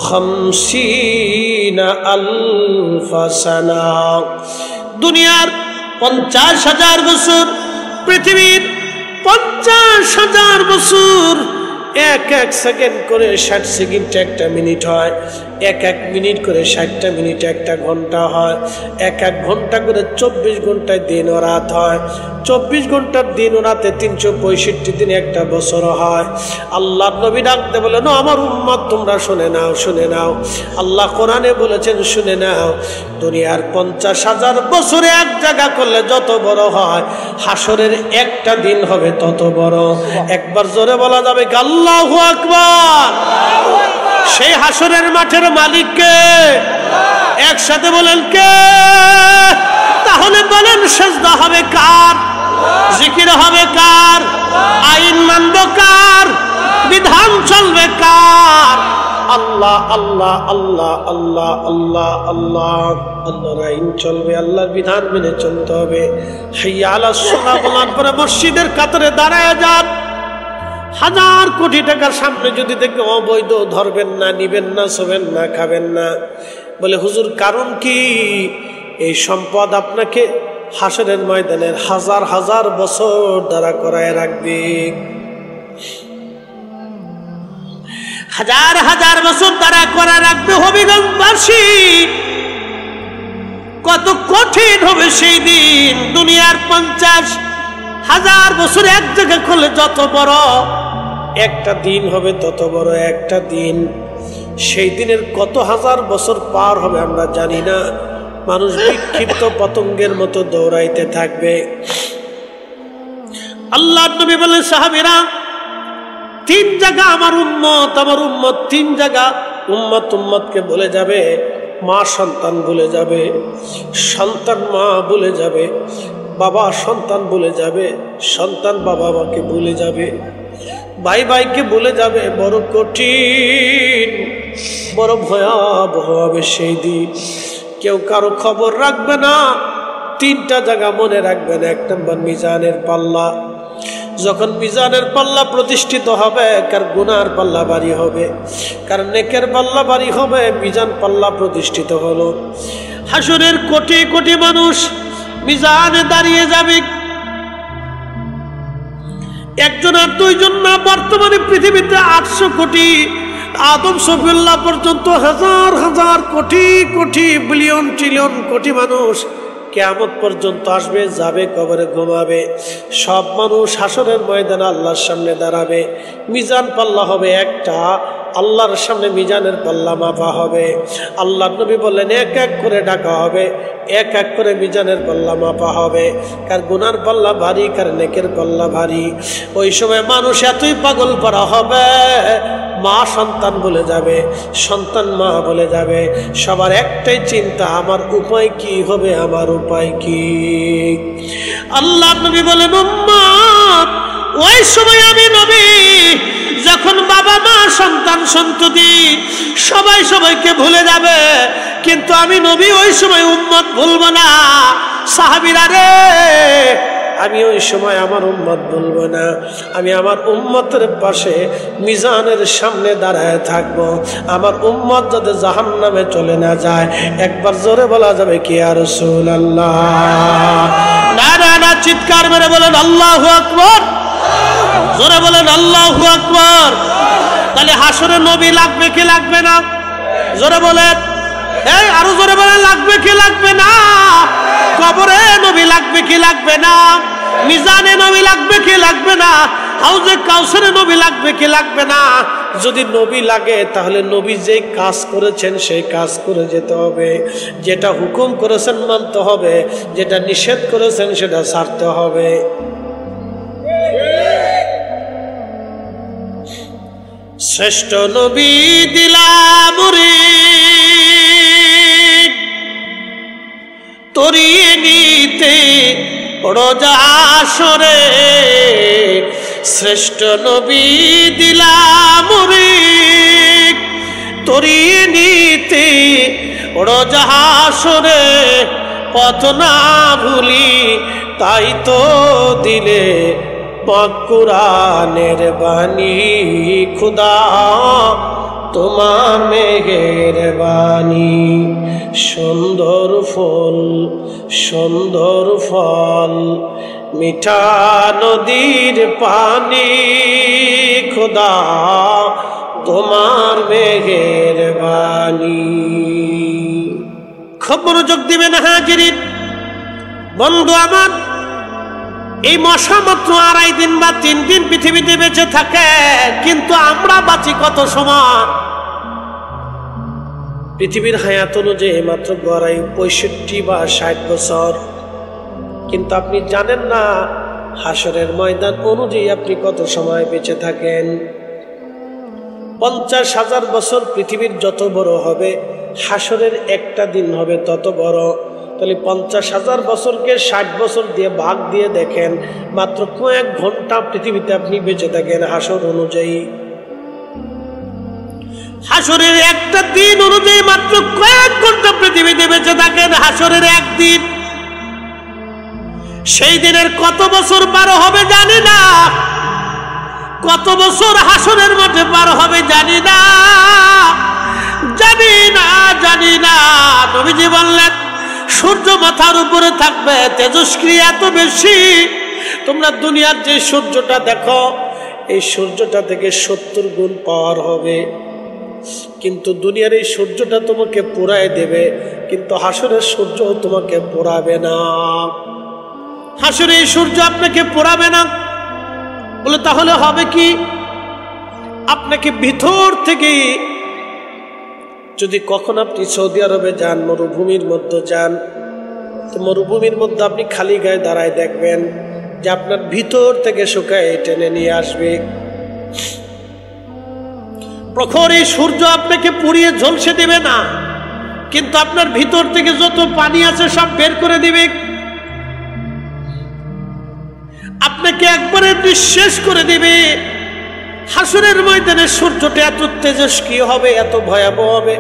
50 আলফ সানা। দুনিয়ার 50,000 বছর, পৃথিবীর 50,000 বছর, এক এক সেকেন্ড করে 60 সেকেন্ড একটা মিনিট হয়, এক এক মিনিট করে 60টা মিনিট একটা ঘন্টা হয়, এক এক ঘন্টা করে 24 ঘন্টায় দিন ও রাত হয়, 24 ঘন্টার দিন ও রাতে 365 দিন একটা বছর হয়। আল্লাহ নবী ডাকতে বলেন, আমার উম্মত তোমরা শুনে নাও, শুনে নাও। আল্লাহ কোরআনে বলেছেন শুনে নাও, দুনিয়ার 50,000 বছরে এক জায়গা করলে যত বড় হয়, হাসরের একটা দিন হবে তত বড়। একবার জোরে বলা যাবে আল্লাহু আকবার। সেই হাসরের মাঠের মালিক কে? একসাথে বলেন কে? তাহলে বলেন সেজদা হবে কার? জিকির হবে কার? আইন মানব কার? বিধান চলবে কার? আল্লাহ আল্লাহ আল্লাহ আল্লাহ আল্লাহ আল্লাহ। আল্লাহর আইন চলবে, আল্লাহর বিধান মেনে চলতে হবে। হাইয়া আলাস সালাহ বলার পরে মসজিদের কাতারে দাঁড়ায় যান। 1000 কোটি টাকার সামনে যদি দেখে অবৈধ, ধরবেন না, নিবেন না, শোবেন না, খাবেন না। বলে হুজুর কারণ কি? এই সম্পদ আপনাকে হাসরের ময়দানের 1000 বছর দ্বারা করায় রাখবে। 1000 বছর দ্বারা করা রাখবে। হবিগঞ্জবাসী কত কঠিন হবে সেই দিন। দুনিয়ার 50,000 বছর এক জায়গা করলে যত বড় একটা দিন হবে তত বড় একটা দিন। সেই দিনের কত 1000 বছর পার হবে আমরা জানি না। মানুষ বিক্ষিপ্ত পতঙ্গের মতো দৌড়াইতে থাকবে। আল্লাহ নবী বলেন সাহাবীরা, 3 জায়গা আমার উম্মত 3 জায়গা উম্মতকে বলে যাবে। মা সন্তান বলে যাবে, সন্তান মা বলে যাবে, বাবা সন্তান বলে যাবে, সন্তান বাবা মাকে বলে যাবে, ভাই ভাইকে বলে যাবে। বড় কঠিন, বড় ভয়াবহ হবে সেই দিন। কেউ কারো খবর রাখবে না। 3টা জায়গা মনে রাখবেন। 1 নম্বর মিজানের পাল্লা। যখন মিজানের পাল্লা প্রতিষ্ঠিত হবে, কার গুনার পাল্লা ভারী হবে, কার নেকের পাল্লা ভারী হবে। মিজান পাল্লা প্রতিষ্ঠিত হলো। হাসরের কোটি কোটি মানুষ মিজানে দাঁড়িয়ে যাবে। একজন আর দুইজন না, বর্তমানে পৃথিবীতে 800 কোটি, আদম শফিউল্লাহ পর্যন্ত 1000 কোটি কোটি বিলিয়ন ট্রিলিয়ন কোটি মানুষ কিয়ামত পর্যন্ত আসবে, যাবে, কবরে ঘুমাবে। সব মানুষ হাসরের ময়দানে আল্লাহর সামনে দাঁড়াবে। মিজান পাল্লা হবে একটা, আল্লাহর সামনে মিজানের পাল্লা মাপা হবে। আল্লাহ নবী বললেন এক এক করে ডাকা হবে, এক এক করে মিজানের পাল্লা মাপা হবে। কার গুনার পাল্লা ভারী, কার নেকের পাল্লা ভারী। ওই সময় মানুষ এতই পাগল পারা হবে, মা সন্তান বলে যাবে, সন্তান মা বলে যাবে। সবার একটাই চিন্তা, আমার উপায় কি হবে, আমার উপায় কি? আল্লাহ নবী বলেন উম্মত, ওই সময় আমি নবী যখন বাবা মা সন্তান সন্ততি সবাই সবাইকে ভুলে যাবে, কিন্তু আমি নবী ওই সময় উম্মত ভুলবো না। সাহাবীরা রে, আমি ওই সময় আমার উম্মত ভুলবো না। আমি আমার উম্মতের পাশে মিজানের সামনে দাঁড়ায় থাকবো। আমার উম্মত যাতে জাহান্নামে চলে না যায়। একবার জোরে বলা যাবে কি ইয়া রাসূলুল্লাহ? না না না, চিৎকার মেরে বলেন আল্লাহু আকবার। জোরে বলেন আল্লাহু আকবার। তাহলে হাসরে নবী লাগবে কি লাগবে না? জোরে বলেন, এই আরো জোরে বলেন, লাগবে কি লাগবে না? কবরে নবী লাগবে কি লাগবে না? মিজানে নবী লাগবে কি লাগবে না? হাউজে কাউসারে নবী লাগবে কি লাগবে না? যদি নবী লাগে তাহলে নবী যে কাজ করেছেন সেই কাজ করে যেতে হবে। যেটা হুকুম করেছেন মানতে হবে, যেটা নিষেধ করেছেন সেটা ছাড়তে হবে। শ্রেষ্ঠ নবী দিলাম রে তরিয়ে নিতে রোজা আসরে। শ্রেষ্ঠ নবী দিলাম রে তরিয়ে নিতে রোজা আসরে। পথ না ভুলি তাই তো দিলে কুরআনের বাণী। খুদা তোমার মেহেরবানি। সুন্দর ফুল সুন্দর ফল মিঠা নদীর পানি খোদা তোমার মেহেরবানি। খুব মনোযোগ দিবেন হাজিরিন বন্ধু আমার, এই মশা মাত্র 2.5 দিন বা 3 দিন পৃথিবীতে বেঁচে থাকে, কিন্তু আমরা বাঁচি কত সময়? পৃথিবীর হায়াত অনুযায়ী মাত্র গড়াই 65 বা 60 বছর, কিন্তু আপনি জানেন না হাসরের ময়দান অনুযায়ী আপনি কত সময় বেঁচে থাকেন। 50,000 বছর পৃথিবীর যত বড় হবে, হাসরের একটা দিন হবে তত বড়। তাহলে 50,000 বছরকে 60 বছর দিয়ে ভাগ দিয়ে দেখেন, মাত্র কয়েক ঘন্টা পৃথিবীতে আপনি বেঁচে থাকেন হাসর অনুযায়ী। হাসরের একটা দিন অনুযায়ী মাত্র কয়েক ঘন্টা পৃথিবীতে বেঁচে থাকেন হাসরের একদিন। সেই দিনের কত বছর পার হবে জানি না, কত বছর হাসরের মাঠে পার হবে জানি না, জানি না, জানি না। নবীজি বললেন সূর্য মাথার উপরে থাকবে, তেজস্ক্রিয়া এত বেশি, তোমরা দুনিয়ার যে সূর্যটা দেখো এই সূর্যটা থেকে 70 গুণ পাওয়ার হবে, কিন্তু দুনিয়ার এই সূর্যটা তোমাকে পোড়ায় দেবে, কিন্তু হাসরের সূর্য তোমাকে পোড়াবে না। হাসরে এই সূর্য আপনাকে পোড়াবে না। বলে তাহলে হবে কি? আপনাকে ভিতর থেকে, যদি কখন আপনি সৌদি আরবে যান, মরুভূমির মধ্যে যান, তো মরুভূমির মধ্যে আপনি খালি গায়ে দাঁড়ায় দেখবেন যে আপনার ভিতর থেকে শুকায় টেনে নিয়ে আসবে। প্রখর এই সূর্য আপনাকে পুড়িয়ে ঝলসে দেবে না, কিন্তু আপনার ভিতর থেকে যত পানি আছে সব বের করে দিবে, আপনাকে একবারে নিঃশেষ করে দিবে। হাসরের ময়দানে সূর্যটা এত তেজস্ক্রিয় হবে, এত ভয়াবহ হবে।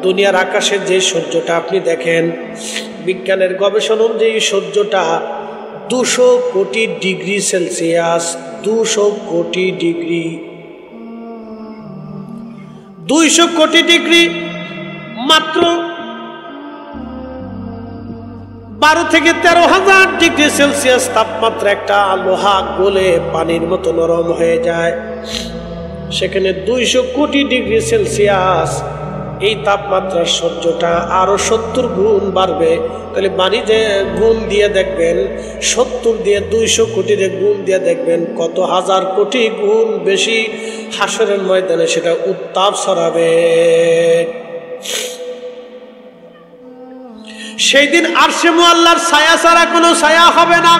দুনিয়ার আকাশে যে সূর্যটা আপনি দেখেন, বিজ্ঞানের গবেষণা অনুযায়ী সূর্যটা 200 কোটি ডিগ্রি সেলসিয়াস, 200 কোটি ডিগ্রি, 200 কোটি ডিগ্রি, মাত্র 12 থেকে 13,000 ডিগ্রি সেলসিয়াস তাপমাত্রা একটা লোহা গলে পানির মতো নরম হয়ে যায়। সেখানে 200 কোটি ডিগ্রি সেলসিয়াস এই তাপমাত্রার সূর্যটা আরো 70 গুণ বাড়বে। তাহলে বাণীতে গুণ দিয়ে দেখবেন, 70 দিয়ে 200 কোটির গুণ দিয়ে দেখবেন কত হাজার কোটি গুণ বেশি হাসরের ময়দানে সেটা উত্তাপ ছড়াবে। সেই দিন আরশে মুআল্লার ছায়া ছাড়া কোনো ছায়া হবে না,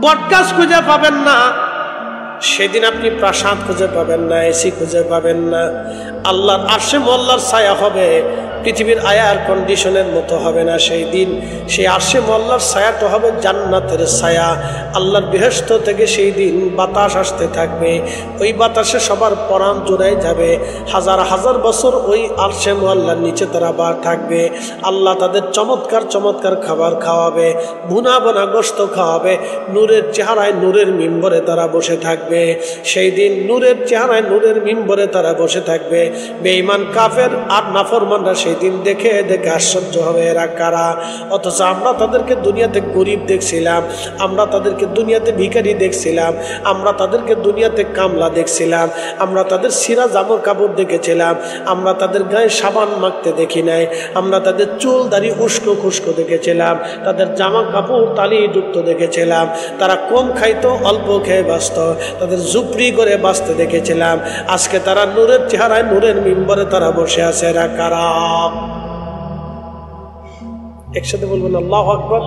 বটগাছ খুঁজে পাবেন না, সেদিন আপনি প্রাসাদ খুঁজে পাবেন না, এসি খুঁজে পাবেন না। আল্লাহর আরশে মুআল্লার ছায়া হবে, পৃথিবীর এয়ার কন্ডিশনের মতো হবে না সেই দিন। সেই আরশে মুআল্লার ছায়াটা হবে জান্নাতের ছায়া। আল্লাহর বেহেশত থেকে সেই দিন বাতাস আসতে থাকবে, ওই বাতাসে সবার পরাণ জোড়ায় যাবে। হাজার হাজার বছর ওই আরশে মুআল্লার নিচে তারা বার থাকবে। আল্লাহ তাদের চমৎকার চমৎকার খাবার খাওয়াবে, ভুনা বোনা গোশত খাওয়াবে। নূরের চেহারায় নূরের মিম্বরে তারা বসে থাকবে। সেই দিন নূরের চেহারায় নূরের মিম্বরে তারা বসে থাকবে। বেঈমান কাফের আর নাফরমানরা সেই দিন দেখে দেখে আশ্চর্য হবে, এরা কারা? অথচ আমরা তাদেরকে দুনিয়াতে গরিব দেখছিলাম, আমরা তাদেরকে দুনিয়াতে ভিখারি দেখছিলাম, আমরা তাদেরকে দুনিয়াতে কামলা দেখছিলাম, আমরা তাদের সিরা জামা কাপড় দেখেছিলাম, আমরা তাদের গায়ে সাবান মাখতে দেখি নাই, আমরা তাদের চুল দাড়ি উস্কো খুস্কো দেখেছিলাম, তাদের জামা কাপড় তালিযুক্ত দেখেছিলাম, তারা কম খাইতো অল্প খেয়ে বাঁচত, তাদের ঝুপড়ি করে বাঁচতে দেখেছিলাম। আজকে তারা নূরের চেহারায় নূরের মিম্বরে তারা বসে আছে, এরা কারা? একসাথে বলবেন আল্লাহু আকবার।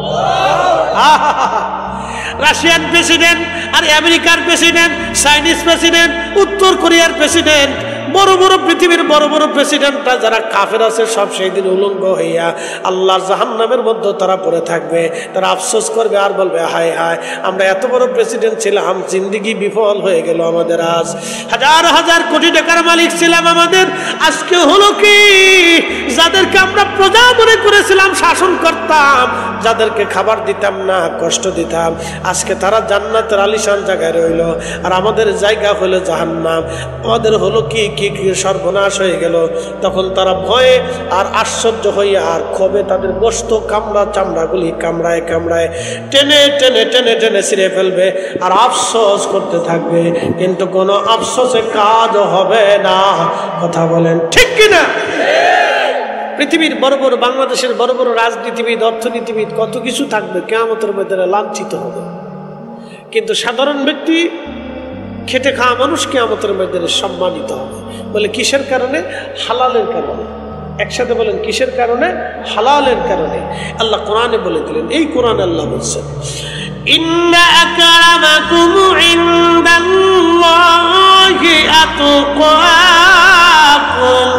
রাশিয়ান প্রেসিডেন্ট আর আমেরিকার প্রেসিডেন্ট, চাইনিজ প্রেসিডেন্ট, উত্তর কোরিয়ার প্রেসিডেন্ট, বড় বড় পৃথিবীর বড় বড় প্রেসিডেন্টরা যারা কাফের আছে সব সেই দিন উলঙ্গ হইয়া আল্লাহর জাহান্নামের মধ্যে তারা পড়ে থাকবে। তারা আফসোস করবে আর বলবে, হায় হায়, আমরা এত বড় প্রেসিডেন্ট ছিলাম, জিন্দিগি বিফল হয়ে গেল আমাদের। আজ হাজার হাজার কোটি টাকার মালিক ছিলাম আমাদের, আজকে হলো কি? যাদেরকে আমরা প্রজা মনে করেছিলাম, শাসন করতাম, যাদেরকে খাবার দিতাম না, কষ্ট দিতাম, আজকে তারা জান্নাতের আলিশান জায়গায় রইল, আর আমাদের জায়গা হলো জাহান্নাম। আমাদের হলো কি? কি কি সর্বনাশ হয়ে গেল। তখন তারা ভয়ে আর আশ্চর্য হইয়া আর ক্ষোভে তাদের গোশত চামড়াগুলি কামড়ায় কামড়ায় টেনে টেনে টেনে টেনে ছিঁড়ে ফেলবে আর আফসোস করতে থাকবে, কিন্তু কোনো আফসোসে কাজ হবে না। কথা বলেন ঠিক কিনা? পৃথিবীর বড় বড়, বাংলাদেশের বড় বড় রাজনীতিবিদ, অর্থনীতিবিদ কত কিছু থাকবে, কিয়ামতের ময়দানে লাঞ্ছিত হবে, কিন্তু সাধারণ ব্যক্তি, খেটে খাওয়া মানুষ কিয়ামতের ময়দানে সম্মানিত হবে। বলে কিসের কারণে? হালালের কারণে। একসাথে বলেন কিসের কারণে? হালালের কারণে। আল্লাহ কোরআনে বলে দিলেন, এই কোরআন আল্লাহ বলছেন, ইন্না আকরামাকুম ইনদাল্লাহি আতকাকুম।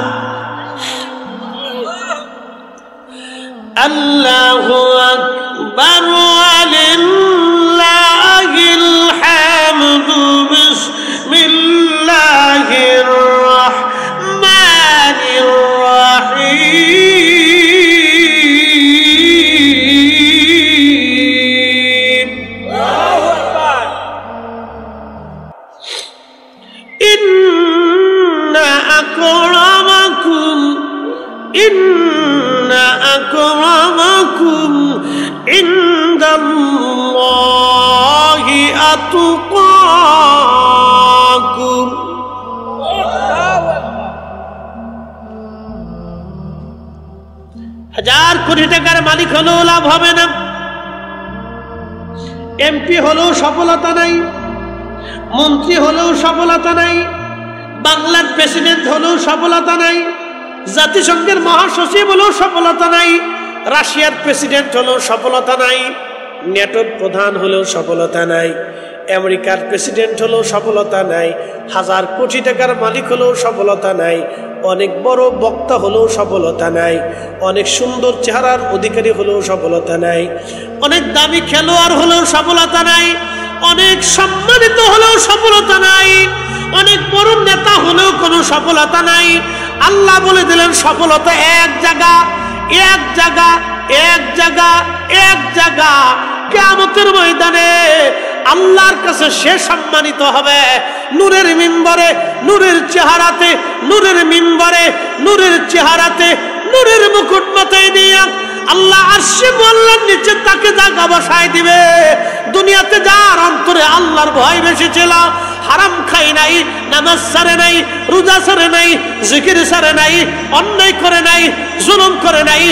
আল্লাহু আকবার ওয়ালিল্লাহিল হামদু। বিসমিল্লাহির রাহমানির রাহিম। আল্লাহু আকবার। ইন্না আকরামাকুম ইনদাল্লাহি আতকাকুম। হাজার কোটি টাকার মালিক হলেও লাভ হবে না, এমপি হলেও সফলতা নাই, মন্ত্রী হলেও সফলতা নাই, বাংলার প্রেসিডেন্ট হলেও সফলতা নাই, জাতিসংঘের মহাসচিব হলেও সফলতা নাই, রাশিয়ার প্রেসিডেন্ট হলেও সফলতা নাই, নেটোর প্রধান হলেও সফলতা নাই, আমেরিকার প্রেসিডেন্ট হলেও সফলতা নাই, হাজার কোটি টাকার মালিক হলেও সফলতা নাই, অনেক বড় বক্তা হলেও সফলতা নাই, অনেক সুন্দর চেহারার অধিকারী হলেও সফলতা নাই, অনেক দামি খেলোয়াড় হলেও সফলতা নাই, অনেক সম্মানিত হলেও সফলতা নাই, অনেক বড় নেতা হলেও কোনো সফলতা নাই। আল্লাহ বলে দিলেন সফলতা এক জায়গা, এক জায়গা, এক জায়গা, এক জায়গা। কিয়ামতের ময়দানে আল্লাহর কাছে সে সম্মানিত হবে নূরের মিম্বরে, নূরের চেহারাতে, নূরের মিম্বরে, নূরের চেহারাতে, নূরের মুকুট মাথায় নিয়ে আল্লাহ আরশে মোল্লার নিচে তাকে জায়গা বসায় দিবে। দুনিয়াতে যার অন্তরে আল্লাহর ভয় বেশি ছিল, হারাম খাই নাই, নামাজ ছাড়ে নাই, রোজা ছাড়ে নাই, জিকির ছাড়ে নাই, অন্যায় করে নাই, জুলুম করে নাই,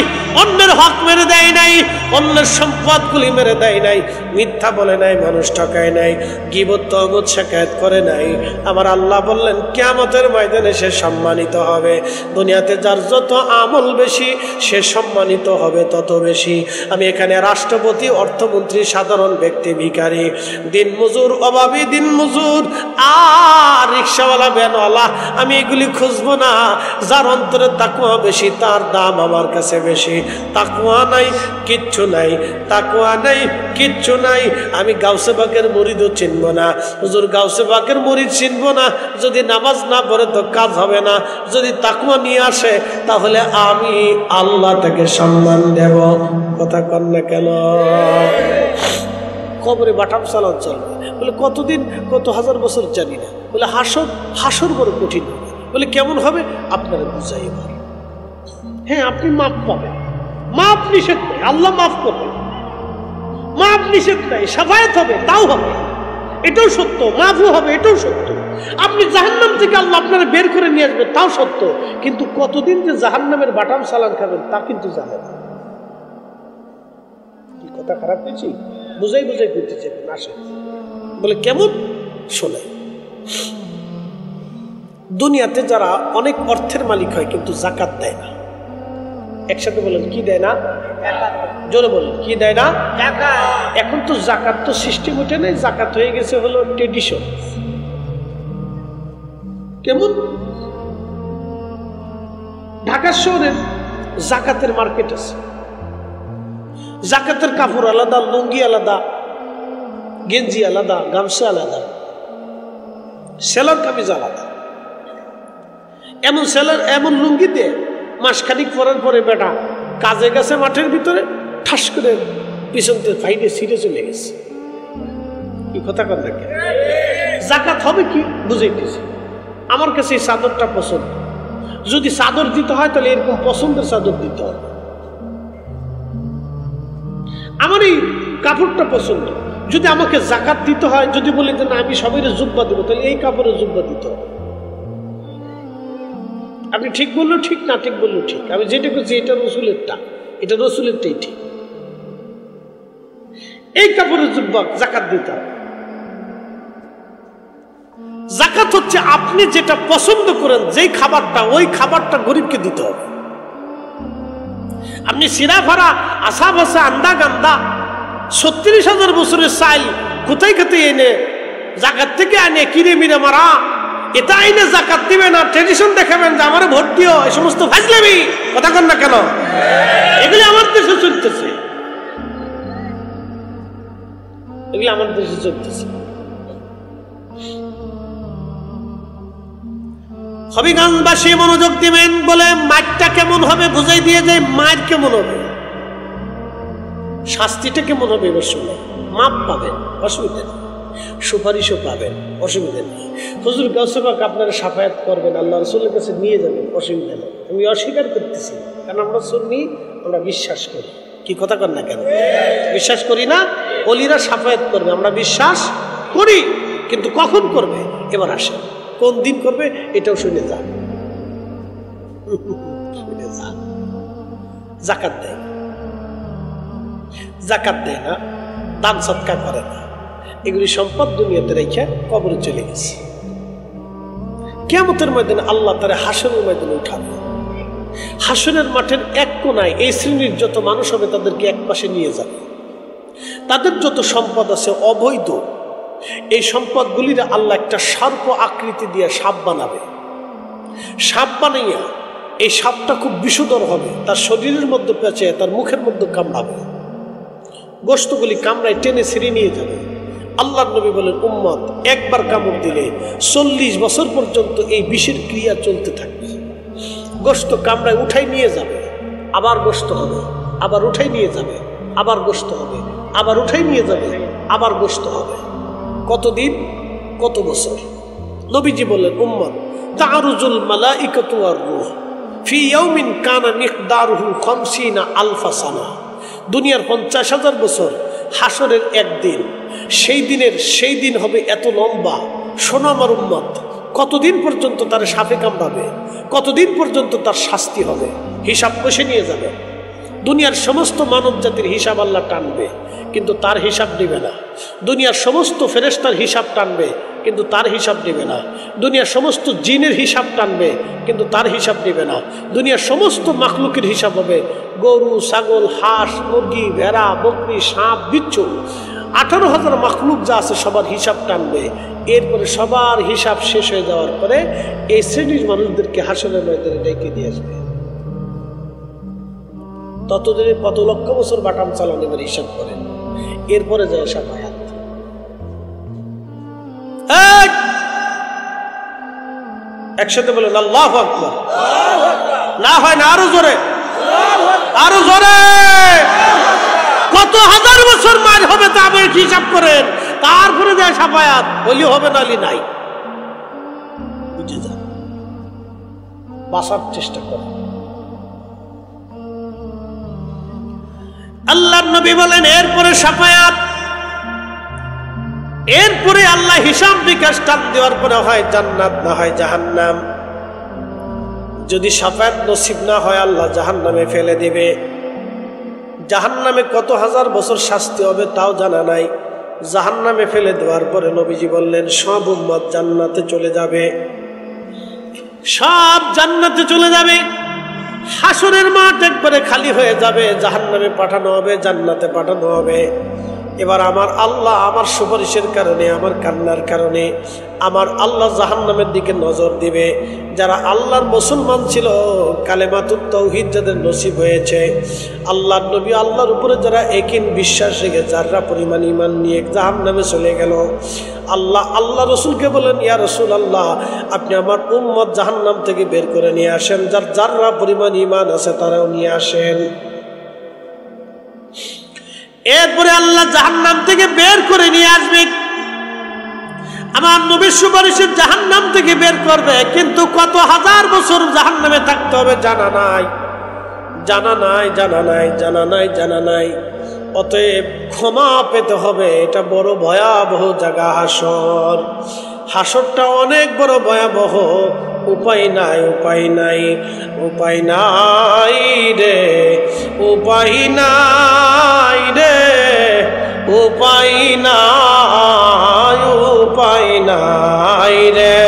অন্যের হক মেরে দেয় নাই, অন্যের সম্পদগুলি মেরে দেয় নাই, মিথ্যা বলে নাই, মানুষ ঠকায় নাই, গীবত তহমত শিকায়াত করে নাই, আমার আল্লাহ বললেন কিয়ামতের ময়দানে সে সম্মানিত হবে। দুনিয়াতে যার যত আমল বেশি সে সম্মানিত হবে তত বেশি। আমি এখানে রাষ্ট্রপতি, অর্থমন্ত্রী, সাধারণ ব্যক্তি, ভিখারি, দিনমজুর, অভাবী দিনমজুর আর রিক্সাওয়ালা, ভ্যানওয়ালা, আমি এগুলি খুঁজবো না। যার অন্তরে তাকওয়া বেশি তার দাম আমার কাছে বেশি। তাকওয়া নাই কিচ্ছু নাই, তাকওয়া নাই কিচ্ছু নাই। আমি গাউসে পাকের মুরিদও চিনব না, হুজুর গাউসে পাকের মুরিদ চিনব না। যদি নামাজ না পড়ে তো কাজ হবে না, যদি তাকওয়া নিয়ে আসে তাহলে আমি আল্লাহ তাকে সম্মান দেব। কথা কন না কেন? কবরে বাটাম চালান চলবে। বলে কতদিন, কত হাজার বছর জানি না। বলে হাসর বড় কঠিন হবে। বলে কেমন হবে? আপনারা বুঝাই এবার। হ্যাঁ, আপনি মাফ পাবেন, মাফ নিষেধ নেই, আল্লাহ মাফ করবেন, মাফ নিষেধ নাই, শাফায়াত হবে, তাও হবে, এটাও সত্য, মাফও হবে, এটাও সত্য। আপনি জাহান্নাম থেকে আল্লাহ আপনারা বের করে নিয়ে আসবেন, তাও সত্য। কিন্তু কতদিন যে জাহান্নামের বাটাম সালান খাবেন তা কিন্তু জানেন। কি কথা খারাপ হয়েছি? বুঝাই বুঝাই করতে চাইবেন, আসে। বলে কেমন? শোনে, দুনিয়াতে যারা অনেক অর্থের মালিক হয় কিন্তু জাকাত দেয় না। একসাথে বলেন কি দেয় না? জোরে বলেন কি দেয় না? এখন তো জাকাত তো সিস্টেম উঠে নেই, জাকাত হয়ে গেছে হলো ট্রেডিশন। কেমন? ঢাকা শহরে জাকাতের মার্কেট আছে, জাকাতের কাপড় আলাদা, লুঙ্গি আলাদা, গেঞ্জি আলাদা, গামছা আলাদা, সেলার কামিজ আলাদা। এমন সেলার, এমন লুঙ্গি দিয়ে মাসখানিক পরার পরে বেটা কাজে গেছে মাঠের ভিতরে, ঠাস করে পিছন থেকে ফাইটে ছিঁড়ে চলে গেছে। কি কথা কন দেখে? জাকাত হবে কি বুঝাইতেছে? আমার কাছে এই চাদরটা পছন্দ, যদি চাদর দিতে হয় তাহলে এরকম পছন্দের চাদর দিতে হবে। আমার এই কাপড়টা পছন্দ, যদি আমাকে যাকাত দিতে হয়, যদি বলি যে না আমি সবাই জুব্বা দেবো, তাহলে এই কাপড়ের জুব্বা দিতে হবে। আপনি ঠিক বললেও ঠিক, না ঠিক বললেও ঠিক। আমি যেটা করছি এটা রসুলেরটা, এটা রসুলেরটাই ঠিক। এই কাপড়ের জুব্বা যাকাত দিতে হবে। যাকাত হচ্ছে আপনি যেটা পছন্দ করেন, যেই খাবারটা, ওই খাবারটা গরিবকে দিতে হবে। আপনি সিরা ফারা, আসা ভাসা, আন্দা গান্দা ৩৬,০০০ বছরের চাইল কোথায় কোথায় এনে জাকাত থেকে আনে কিনে মিরে মারা, এটা আইনে জাকাত দিবে না, ট্রেডিশন দেখাবেন যে আমার ভোট দিও, এই সমস্ত ফাজলামি কথা কন না কেন? এগুলি আমার দেশে চলতেছে, এগুলি আমার দেশে চলতেছে। হবিগঞ্জবাসী মনোযোগ দিবেন, বলে মারটা কেমন হবে বুঝাই দিয়ে যায়। মার কেমন হবে, শাস্তিটা কেমন হবে এবার শুনে। মাপ পাবেন, অসুবিধা নেই, সুপারিশও পাবেন, অসুবিধা নেই। হুজুর গাউসে পাক আপনারা সাফায়াত করবেন, আল্লাহ রাসূলের কাছে নিয়ে যাবেন, অসুবিধা নেই। আমি অস্বীকার করতেছি, কারণ আমরা সুন্নি, আমরা বিশ্বাস করি। কি কথা কর না কেন? বিশ্বাস করি না ওলিরা সাফায়াত করবে, আমরা বিশ্বাস করি, কিন্তু কখন করবে এবার আসেন, কোন দিন করবে এটাও শুনে যান। শুনে যান। যাকাত দেয়, যাকাত দেয় না, দান সৎকা করে না, এগুলি সম্পদ দুনিয়াতে রেখে কবরে চলে গেছে। কিয়ামতের ময়দানে আল্লাহ তারে হাসরের ময়দানে উঠাবে। হাসরের মাঠের এক কোনায় এই শ্রেণীর যত মানুষ হবে তাদেরকে এক পাশে নিয়ে যাবে। তাদের যত সম্পদ আছে অবৈধ, এই সম্পদগুলির আল্লাহ একটা সর্প আকৃতি দিয়ে সাপ বানাবে। সাপ বানাইয়া এই সাপটা খুব বিষধর হবে, তার শরীরের মধ্যে পেঁচে তার মুখের মধ্যে কামড়াবে, গোশতগুলি কামড়ায় টেনে ছিঁড়ে নিয়ে যাবে। আল্লাহর নবী বলেন, উম্মত একবার কামড় দিলে ৪০ বছর পর্যন্ত এই বিষের ক্রিয়া চলতে থাকবে। গোশত কামড়ায় উঠাই নিয়ে যাবে, আবার গোশত হবে, আবার উঠাই নিয়ে যাবে, আবার গোশত হবে, আবার উঠাই নিয়ে যাবে, আবার গোশত হবে। কতদিন? কত বছর? নবীজি বললেন, উম্মত তারুজুল মালাইকাতু ওয়ার রূহ ফি ইয়াউমিন কানা মিকদারুহু ৫০ আলফা সানা। দুনিয়ার ৫০,০০০ বছর, হাসরের একদিন, সেই দিন হবে এত লম্বা। শোনো আমার উম্মত, কতদিন পর্যন্ত তার সাপে কামড়াবে, কতদিন পর্যন্ত তার শাস্তি হবে, হিসাব কষে নিয়ে যাবে। দুনিয়ার সমস্ত মানব জাতির হিসাব আল্লাহ টানবে, কিন্তু তার হিসাব নেবে না। দুনিয়ার সমস্ত ফেরেশতার হিসাব টানবে, কিন্তু তার হিসাব নেবে না। দুনিয়ার সমস্ত জিনের হিসাব টানবে, কিন্তু তার হিসাব নেবে না। দুনিয়ার সমস্ত মাখলুকের হিসাব হবে, গরু, ছাগল, হাঁস, মুরগি, ভেড়া, বকরি, সাপ, বিচ্ছু, ১৮,০০০ মাখলুক যা আছে সবার হিসাব টানবে। এরপরে সবার হিসাব শেষ হয়ে যাওয়ার পরে এই শ্রেণীর মানুষদেরকে হাসরের ময়দানে ডেকে দিয়ে আসবে। ততদিনে কত লক্ষ বছর বাটাম চালান, এবার হিসাব করেন। এরপরে যায় সাফায়াত। একসাথে বলেন আল্লাহু আকবার। না হয় না আরো জোরে, আরো জোরে। কত হাজার বছর মার হবে তা আপনি হিসাব করেন, তারপরে যায় সাফায়াত। বলি হবে না, নাই, বুঝে যান, বাঁচার চেষ্টা করেন। আল্লাহর নবী বলেন, এরপরে সাফায়াত, এরপরে আল্লাহ হিসাব বিকাশ টান দেওয়ার পরে হয় জান্নাত, না হয় জাহান্নাম। যদি সাফায়াত নসিব না হয় আল্লাহ জাহান্নামে ফেলে দিবে। জাহান্নামে কত হাজার বছর শাস্তি হবে তাও জানা নাই। জাহান্নামে ফেলে দেওয়ার পরে নবীজি বললেন, সব উম্মত জান্নাতে চলে যাবে, সব জান্নাতে চলে যাবে। হাসরের মাঠ একবারে খালি হয়ে যাবে, জাহান্নামে পাঠানো হবে, জান্নাতে পাঠানো হবে। এবার আমার আল্লাহ আমার সুপারিশের কারণে, আমার কান্নার কারণে আমার আল্লাহ জাহান্নামের দিকে নজর দিবে। যারা আল্লাহর মুসলমান ছিল, কালেমাতুত তাওহীদ যাদের নসিব হয়েছে, আল্লাহর নবী আল্লাহর উপরে যারা একিন বিশ্বাস রেখে যারা পরিমাণ ঈমান নিয়ে জাহান্নামে চলে গেল, আল্লাহ রসুলকে বলেন, ইয়া রাসূল আল্লাহ, আপনি আমার উম্মত জাহান্নাম থেকে বের করে নিয়ে আসেন, যার যারা পরিমাণ ঈমান আছে তারাও নিয়ে আসেন। এরপরে আল্লাহ জাহান্নাম থেকে বের করে নিয়ে আসবে। আমার নবীর সুপারিশে জাহান্নাম থেকে বের করবে, কিন্তু কত হাজার বছর জাহান্নামে থাকতে হবে জানা নাই, জানা নাই, জানা নাই, জানা নাই, জানা নাই। অতএব ক্ষমা পেতে হবে। এটা বড় ভয়াবহ জায়গা হাসর। হাসরটা অনেক বড় ভয়াবহ। উপায় নাই, উপায় নাই, উপায় নাই রে, উপায় নাই রে, উপায় নাই, উপায় নাই রে,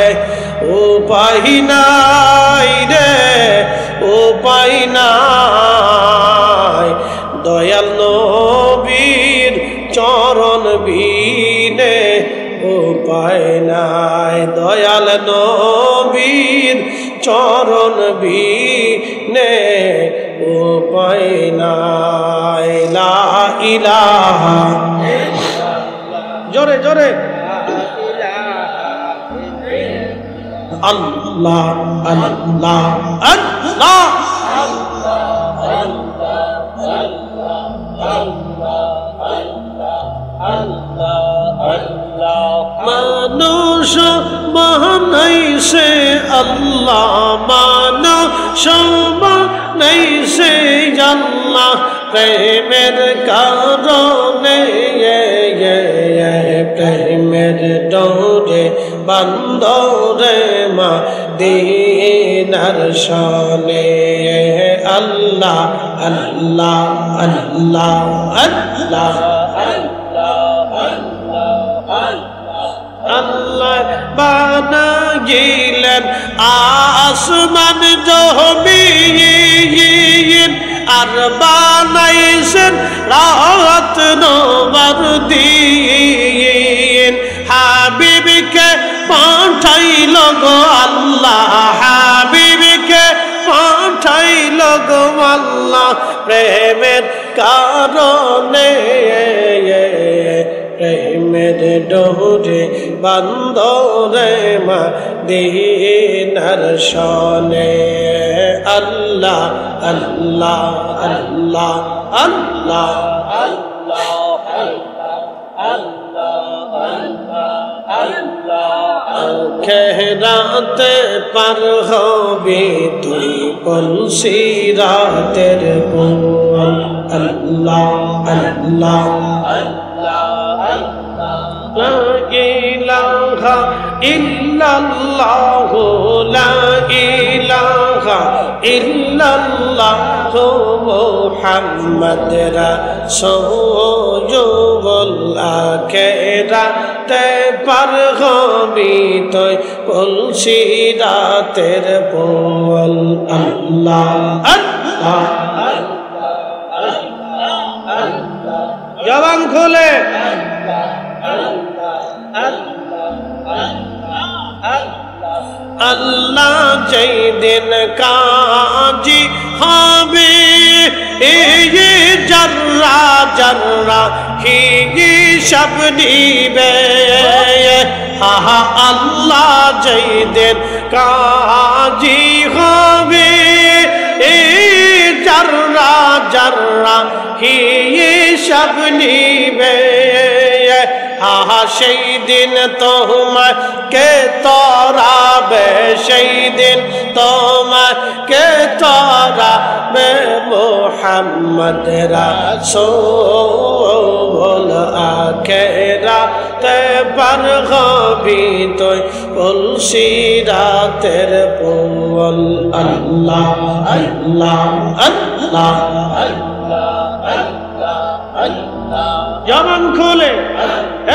উপায় নাই রে, উপায় নাই। দয়াল নবীর চরণ বিনে উপায় নাই, দয়াল নবীর চরণ বিনে উপায় নাই। লা ইলাহা, জোরে জোরে, আল্লাহ আল্লাহ আল্লাহ, মানুষ বানাইছে আল্লাহ, মানুষ বানাইছে আল্লাহ, প্রেমের কারণে প্রেমের ডোরে বান্দরে মদিনার শানে। আল্লাহ আল্লাহ আল্লাহ আল্লাহ আল্লাহ বানাইলেন আসমান জমিন, আর বানাইছেন রাত নবার দিন। হাবিবকে পাঠাইল গো আল্লাহ, হাবিবকে পাঠাইল গো আল্লাহ, প্রেমের কারণে প্রেমের ডোরে বান্দরে মদিনার শানে। আল্লাহ আল্লাহ আল্লাহ আল্লাহ খেরাতে পার হবি তুই পলসিরাতের পুল। আল্লাহ আল্লাহ লা ইলাহা ইল্লাল্লাহ, লা ইলাহা ইল্লাল্লাহ, মুহাম্মদ রাসূলুল্লাহ। খেরাতে পার হবি তুই পলসিরাতের পুল। আল্লাহ আল্লাহ, জবান খুলে আল্লাহ যেই দিন কাজী হবে, এই জর্রা জর্রা হিসাব নিবে। আহা আল্লাহ যেই দিন কাজী হবে, এই জর্রা জর্রা হিসাব নিবে। আহা সেই দিন তোমাকে তরাবে, সেই দিন তোমাকে তরাবে মুহাম্মদ রাসূল। আখিরাতে পার হবি তুই পলসিরাতের পুল। আল্লাহ আল্লাহ আল্লাহ জবান খুলে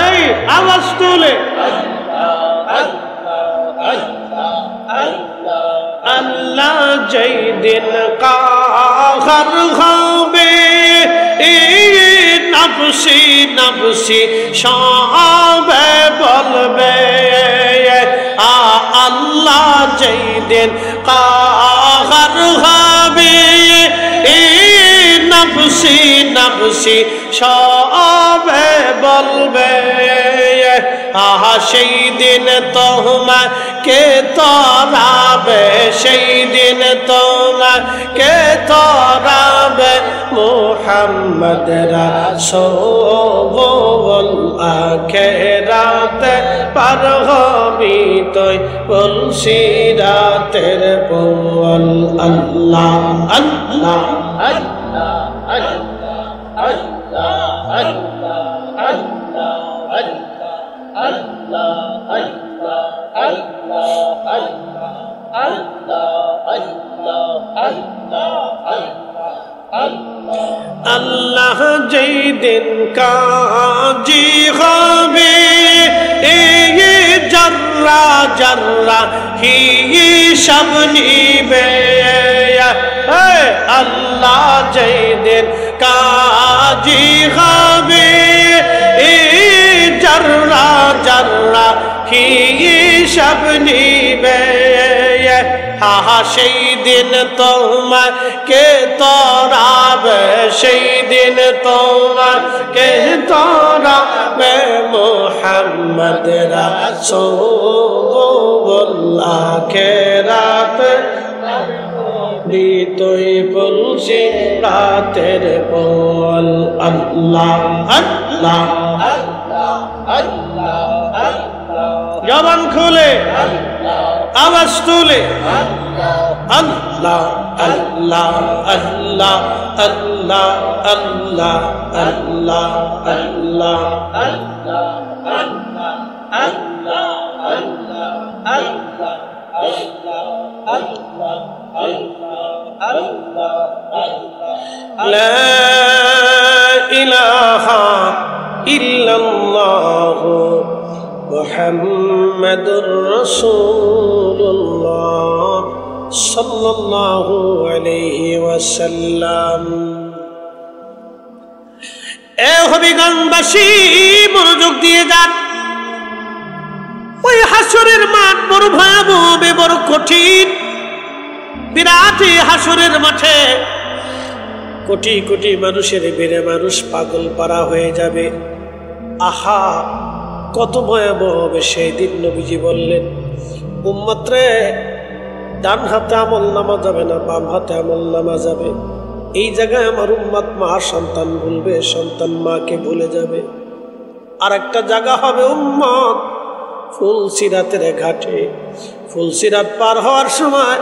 এই আওয়াজ তুলে আল্লাহ যেই দিন কাহার হবে, নফসি নফসি সবে বলবে। আল্লাহ যেই দিন কাহার হবে, নফসি নফসি সবে বলবে। আহা সেই দিন তোমাকে তরাবে, সেই দিন তোমাকে তরাবে মুহাম্মদ মুহাম্মদ রাসূল আখিরাতে পার হবি তুই পুলসিরাতের পল আল্লাহ আল্লাহ আল্লাহ আল্লাহ আল্লাহ আল্লাহ আল্লাহ আল্লাহ আল্লাহ আল্লাহ আল্লাহ আল্লাহ যেই দিন কাজী হবে এই জর্রা জর্রা হিসাব নিবে আল্লাহ যেই দিন কাজী হবে এই জর্রা জর্রা হিসাব নিবে সেই দিন তোমাকে তরাবে সেই দিন তোমাকে তরাবে মুহাম্মদ রাসূল আখিরাতে তুই পুলসিরাতের পল আল্লাহ আল্লাহ আল্লাহ আল্লাহ আল্লাহ জবান খুলে আওয়াজ তুলে আল্লাহ আল্লাহ আল্লাহ আল্লাহ আল্লাহ আল্লাহ আল্লাহ আল্লাহ আল্লাহ আল্লাহ আল্লাহ আল্লাহ আল্লাহ লা ইলাহা ইল্লাল্লাহ মুহাম্মাদুর রাসূলুল্লাহ সাল্লাল্লাহু আলাইহি ওয়াসাল্লাম। এ হবিগঞ্জবাসী মনোযোগ দিয়ে যান। ওই হাসরের মাঠ বড় ভয়াবহ, বড় কঠিন, বিরাট হাসরের মাঠে কোটি কোটি মানুষের ভিড়ে মানুষ পাগল পারা হয়ে যাবে। আহা, কত ভয়াবহ হবে সেই দিন। নবীজি বললেন, উম্মত রে, ডান হাতে আমল নামা যাবে না, বাম হাতে আমল নামা যাবে। এই জায়গায় আমার উম্মত মা সন্তান ভুলবে, সন্তান মাকে ভুলে যাবে। আর একটা জায়গা হবে উম্মত ফুলসিরাতের ঘাটে। ফুলসিরাত পার হওয়ার সময়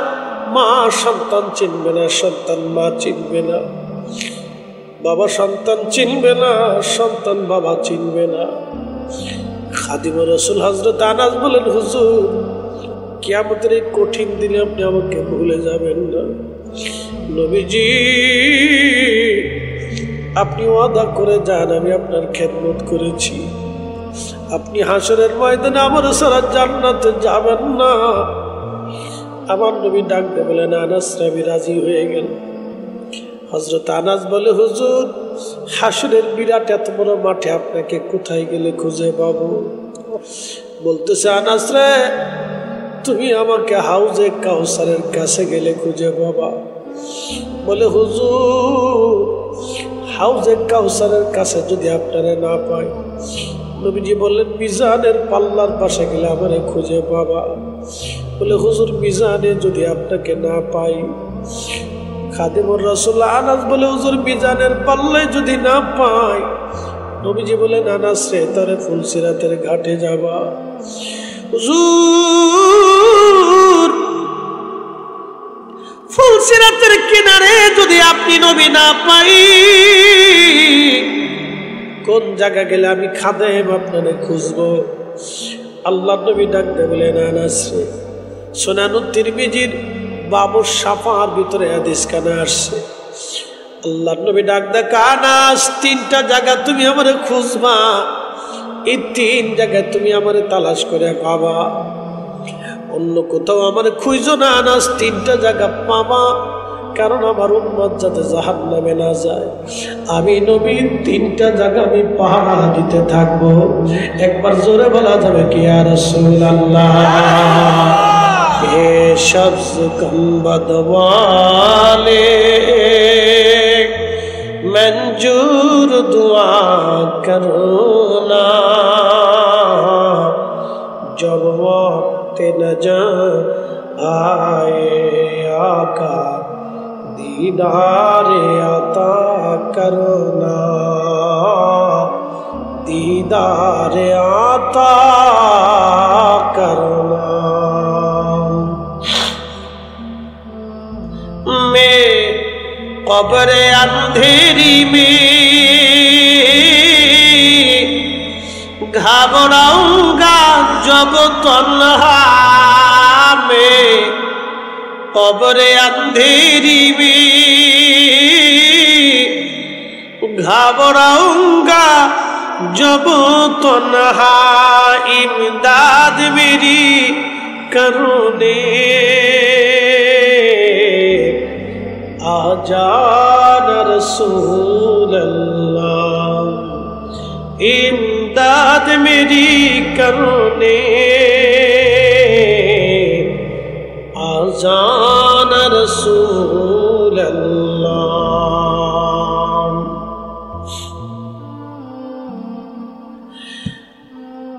মা সন্তান চিনবে না, সন্তান মা চিনবে না, বাবা সন্তান চিনবে না, সন্তান বাবা চিনবে না। খাদিমুর রাসূল হযরত আনাস বলেন, হুজুর, কিয়ামতের এই কঠিন দিনে আপনি আমাকে ভুলে যাবেন না। নবীজি, আপনি ওয়াদা করে যান, আমি আপনার খেদমত করেছি। আপনি হাসরের ময়দানে আমার সারা জান্নাতে যাবেন না। আমার নবী ডাকতে বলেন, আনাস রাবি রাজি হয়ে গেল। হযরত আনাস বলে, হুজুর, হাসরের বিরাট এত বড় মাঠে আপনাকে কোথায় গেলে খুঁজে পাবো? বলতেছে, আনাস রে, তুমি আমাকে হাউজে কাউসারের কাছে গেলে খুঁজে পাবা। বলে, হুজুর, হাউজে কাউসারের কাছে যদি আপনারা না পাই, নবীজি বললেন, মিজানের পাল্লার পাশে গেলে আমারে খুঁজে পাবা। বলে, হুজুর, মিজানে যদি আপনাকে না পাই। খাদিমুর রাসূল আনাস বলে, হুজুর, মিজানের পাল্লায় যদি না পাই। নবীজি বলেন, আনাস রে, তারে ফুলসিরাতের ঘাটে যাবা। হুজুর, ফুলসিরাতের কিনারে যদি আপনি নবী না পাই, কোন জায়গা গেলে আমি খাদেম আপনারে খুঁজবো? আল্লাহ নবী ডাকতে বলেন, আনাস রে, সুনানুত তিরমিজির বাবুর সাফার ভিতরে হাদিস কানে আসছে। আল্লাহ নবী ডাক দেখ, আনাস, তিনটা জায়গা তুমি আমারে খুঁজবা। এই তিন জায়গায় তুমি আমারে তালাশ করে পাবা। অন্য কোথাও আমারে খুঁজো না আনাস, তিনটা জায়গা পাবা। কারণ আমার উম্মত যাতে জাহান্নামে না যায়, আমি নবী তিনটা জায়গা আমি পাহারা দিতে থাকবো। একবার জোরে বলা যাবে কি, ইয়া রাসূলুল্লাহ? এ সবজ গম্বদ ওয়ালে मंजूर दुआ करो ना, जब वक्त नजर आए आका दीदार आता করনা, दीदार आता करना। मैं कब्र अंधेरी में घबराऊंगा जब तन्हा में, कब्र अंधेरी में घबराऊंगा जब तन्हा, इमदाद मेरी करोने आजान रसूल अल्लाह, इमदाद मेरी करोने आजान रसूल अल्लाह।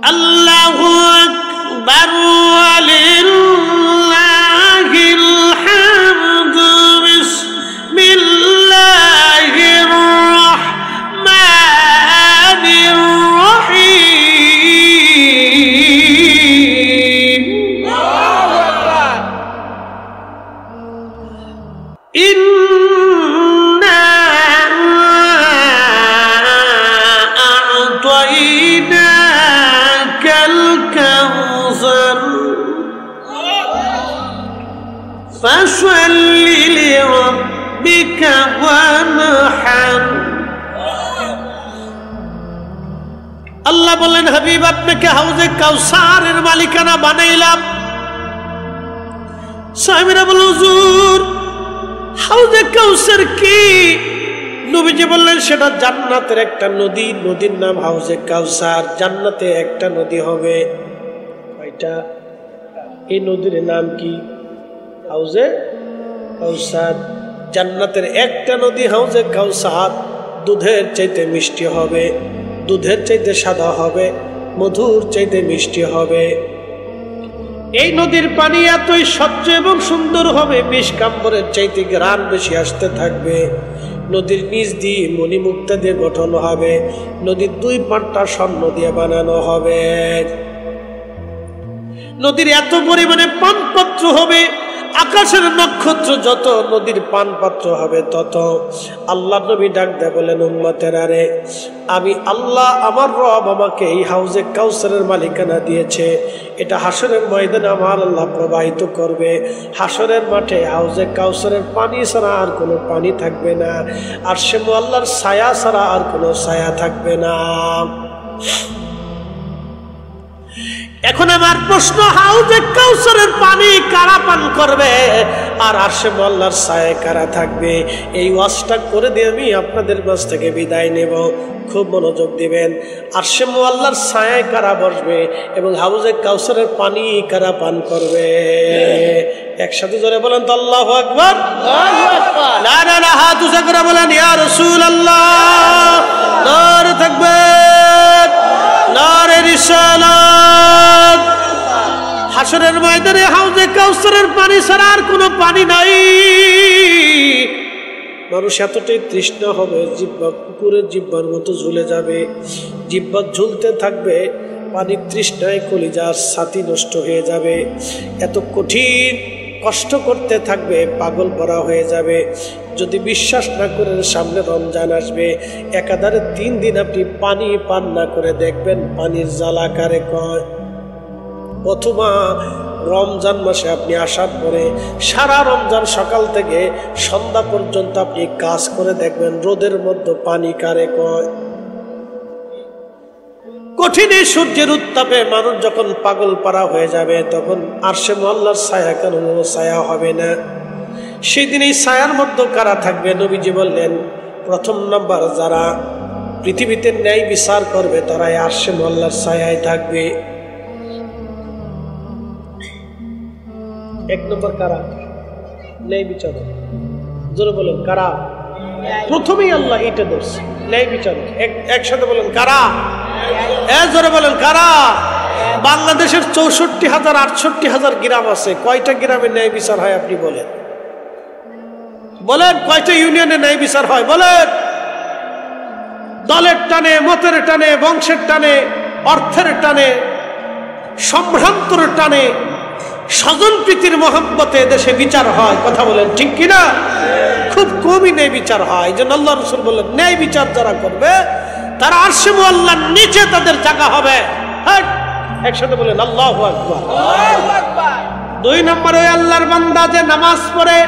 अल्लाहु अकबर वलिल्लाहिल हम्दु, बिस्मिल्लाहिर रहमानिर रहीम। इन्ना अअतैना फसल्लि लिरब्बिका वनहर। আল্লাহ বলেন, হাবিব আপনাকে হাউজে কাউসারের মালিকানা বানাইলাম। সাহাবীরা বলল, হুজুর হাউজে কাউসার কি? নবীজি বললেন, সেটা জান্নাতের একটা নদী, নদীর নাম হাউজে কাউসার। জান্নাতে একটা নদী হবে, কয়টা? এই নদীর নাম কি? হাউজে কাউসার। জান্নাতের একটা নদী হাউজে কাউসার, দুধের চাইতে মিষ্টি হবে, দুধের চাইতে সাদা হবে, মধুর চাইতে মিষ্টি হবে। এই নদীর পানি এতই স্বচ্ছ এবং সুন্দর হবে, বিষকাম্বরের চাইতে ঘ্রাণ বেশি আসতে থাকবে। নদীর নিচ দিয়ে মণিমুক্তা দিয়ে গঠন হবে, নদীর দুই পাড়টা স্বর্ণ দিয়ে বানানো হবে। নদীর এত পরিমাণে পানপাত্র হবে, আকাশের নক্ষত্র যত নদীর পানপাত্র হবে তত। আল্লাহ নবী ডাক দেয় বলেন, উম্মতেরা রে, আমি আল্লাহ আমার রব আমাকে এই হাউজে কাউসারের মালিকানা দিয়েছে। এটা হাসরের ময়দানে আমার আল্লাহ প্রবাহিত করবে। হাসরের মাঠে হাউজে কাউসারের পানি ছাড়া আর কোনো পানি থাকবে না, আর সে আল্লাহর ছায়া ছাড়া আর কোনো ছায়া থাকবে না। এখন আমার প্রশ্ন, হাউজে কাউসারের পানি কারা পান করবে আর আরশে আল্লাহর ছায়ায় কারা থাকবে? এই ওয়াজটা করে দিয়ে আমি আপনাদের মাঝ থেকে বিদায় নেব। খুব মনোযোগ দিবেন। আরশে আল্লাহর ছায়ায় কারা বসবে এবং হাউজে কাউসারের পানি কারা পান করবে? একসাথে জোরে বলেন তো আল্লাহু আকবার। না না না, হাত উঁচা করে বলেন ইয়া রাসূলুল্লাহ। নারে তাকবীর, নারে রিসালাত। হাসরের ময়দানে হাউজে কাউসারের পানি ছাড়া আর কোনো পানি নাই। মানুষ এতটাই তৃষ্ণা হবে, জিহ্বা কুকুরের জিহ্বার মতো ঝুলে যাবে, জিহ্বা ঝুলতে থাকবে, পানির তৃষ্ণায় কলিজার ছাতি নষ্ট হয়ে যাবে। এত কঠিন কষ্ট করতে থাকবে, পাগল পড়া হয়ে যাবে। যদি বিশ্বাস না করেন, সামনে রমজান আসবে, একাধারে 3 দিন আপনি পানি পান না করে দেখবেন পানির জ্বালা কারে কয়। অথবা রমজান মাসে আপনি আসার পরে সারা রমজান সকাল থেকে সন্ধ্যা পর্যন্ত আপনি কাজ করে দেখবেন রোদের মধ্যে পানি কারে কয়। কঠিন এই সূর্যের উত্তাপে মানুষ যখন পাগল পাড়া হয়ে যাবে, তখন আরশে আল্লাহর ছায়া কেন ছায়া হবে না? সেদিন এই ছায়ার মধ্যে কারা থাকবে? নবীজি বললেন, প্রথম নাম্বার যারা পৃথিবীতে ন্যায় বিচার করবে তারাই আরশে আল্লাহর ছায়ায় থাকবে। 1 নম্বর কারা? ন্যায় বিচারক। জোরে বলেন কারা? প্রথমেই আল্লাহ এটা ধরছে, ন্যায় বিচারক। একসাথে বলেন কারা? জোরে বলেন কারা? বাংলাদেশের 64,000 68,000 গ্রাম আছে, কয়টা গ্রামে ন্যায় বিচার হয় আপনি বলেন? বলেন কয়টা ইউনিয়নে ন্যায় বিচার হয়? বলেন দলের টানে, মতের টানে, বংশের টানে, অর্থের টানে, সম্ভ্রান্তর টানে, স্বজন প্রীতির মহব্বতে দেশে বিচার হয়। কথা বলেন ঠিক কিনা? খুব কমই ন্যায় বিচার হয়। এই জন্য আল্লাহ রাসূল বললেন, ন্যায় বিচার যারা করবে তারা আরশে মুআল্লার নিচে তাদের জায়গা হবে। একসাথে বলেন আল্লাহু আকবার। দুই নম্বর, ওই আল্লাহর বান্দা যে নামাজ পড়ে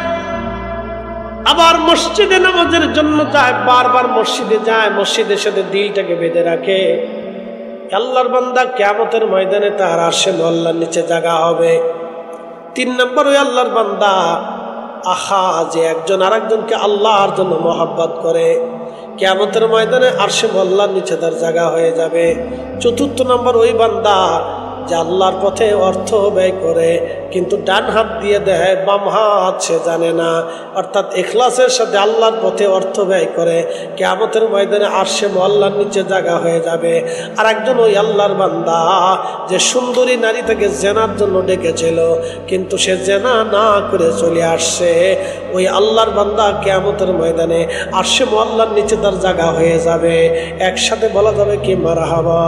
আবার মসজিদে নামাজের জন্য যায়, বারবার মসজিদে যায়, মসজিদের সাথে দিলটাকে বেঁধে রাখে, আল্লাহর বান্দা কিয়ামতের ময়দানে তার আরশে মুআল্লার নিচে জায়গা হবে। তিন নম্বর, ওই আল্লাহর বান্দা আহা যে একজন আরেকজনকে আল্লাহর জন্য মহব্বত করে, কিয়ামতের ময়দানে আরশে মুআল্লার নিচে তার জায়গা হয়ে যাবে। চতুর্থ নম্বর, ওই বান্দা যে আল্লাহর পথে অর্থ ব্যয় করে কিন্তু ডান হাত দিয়ে দেয়, বাম হাত সে জানে না, অর্থাৎ ইখলাসের সাথে আল্লাহর পথে অর্থ ব্যয় করে, কিয়ামতের ময়দানে আরশে মুআল্লার নিচে জায়গা হয়ে যাবে। আর একজন ওই আল্লাহর বান্দা যে সুন্দরী নারী থেকে জেনার জন্য ডেকেছিল কিন্তু সে জেনা না করে চলে আসছে, ওই আল্লাহর বান্দা কিয়ামতের ময়দানে আরশে মুআল্লার নিচে তার জায়গা হয়ে যাবে। একসাথে বলা যাবে কি মারহাবা।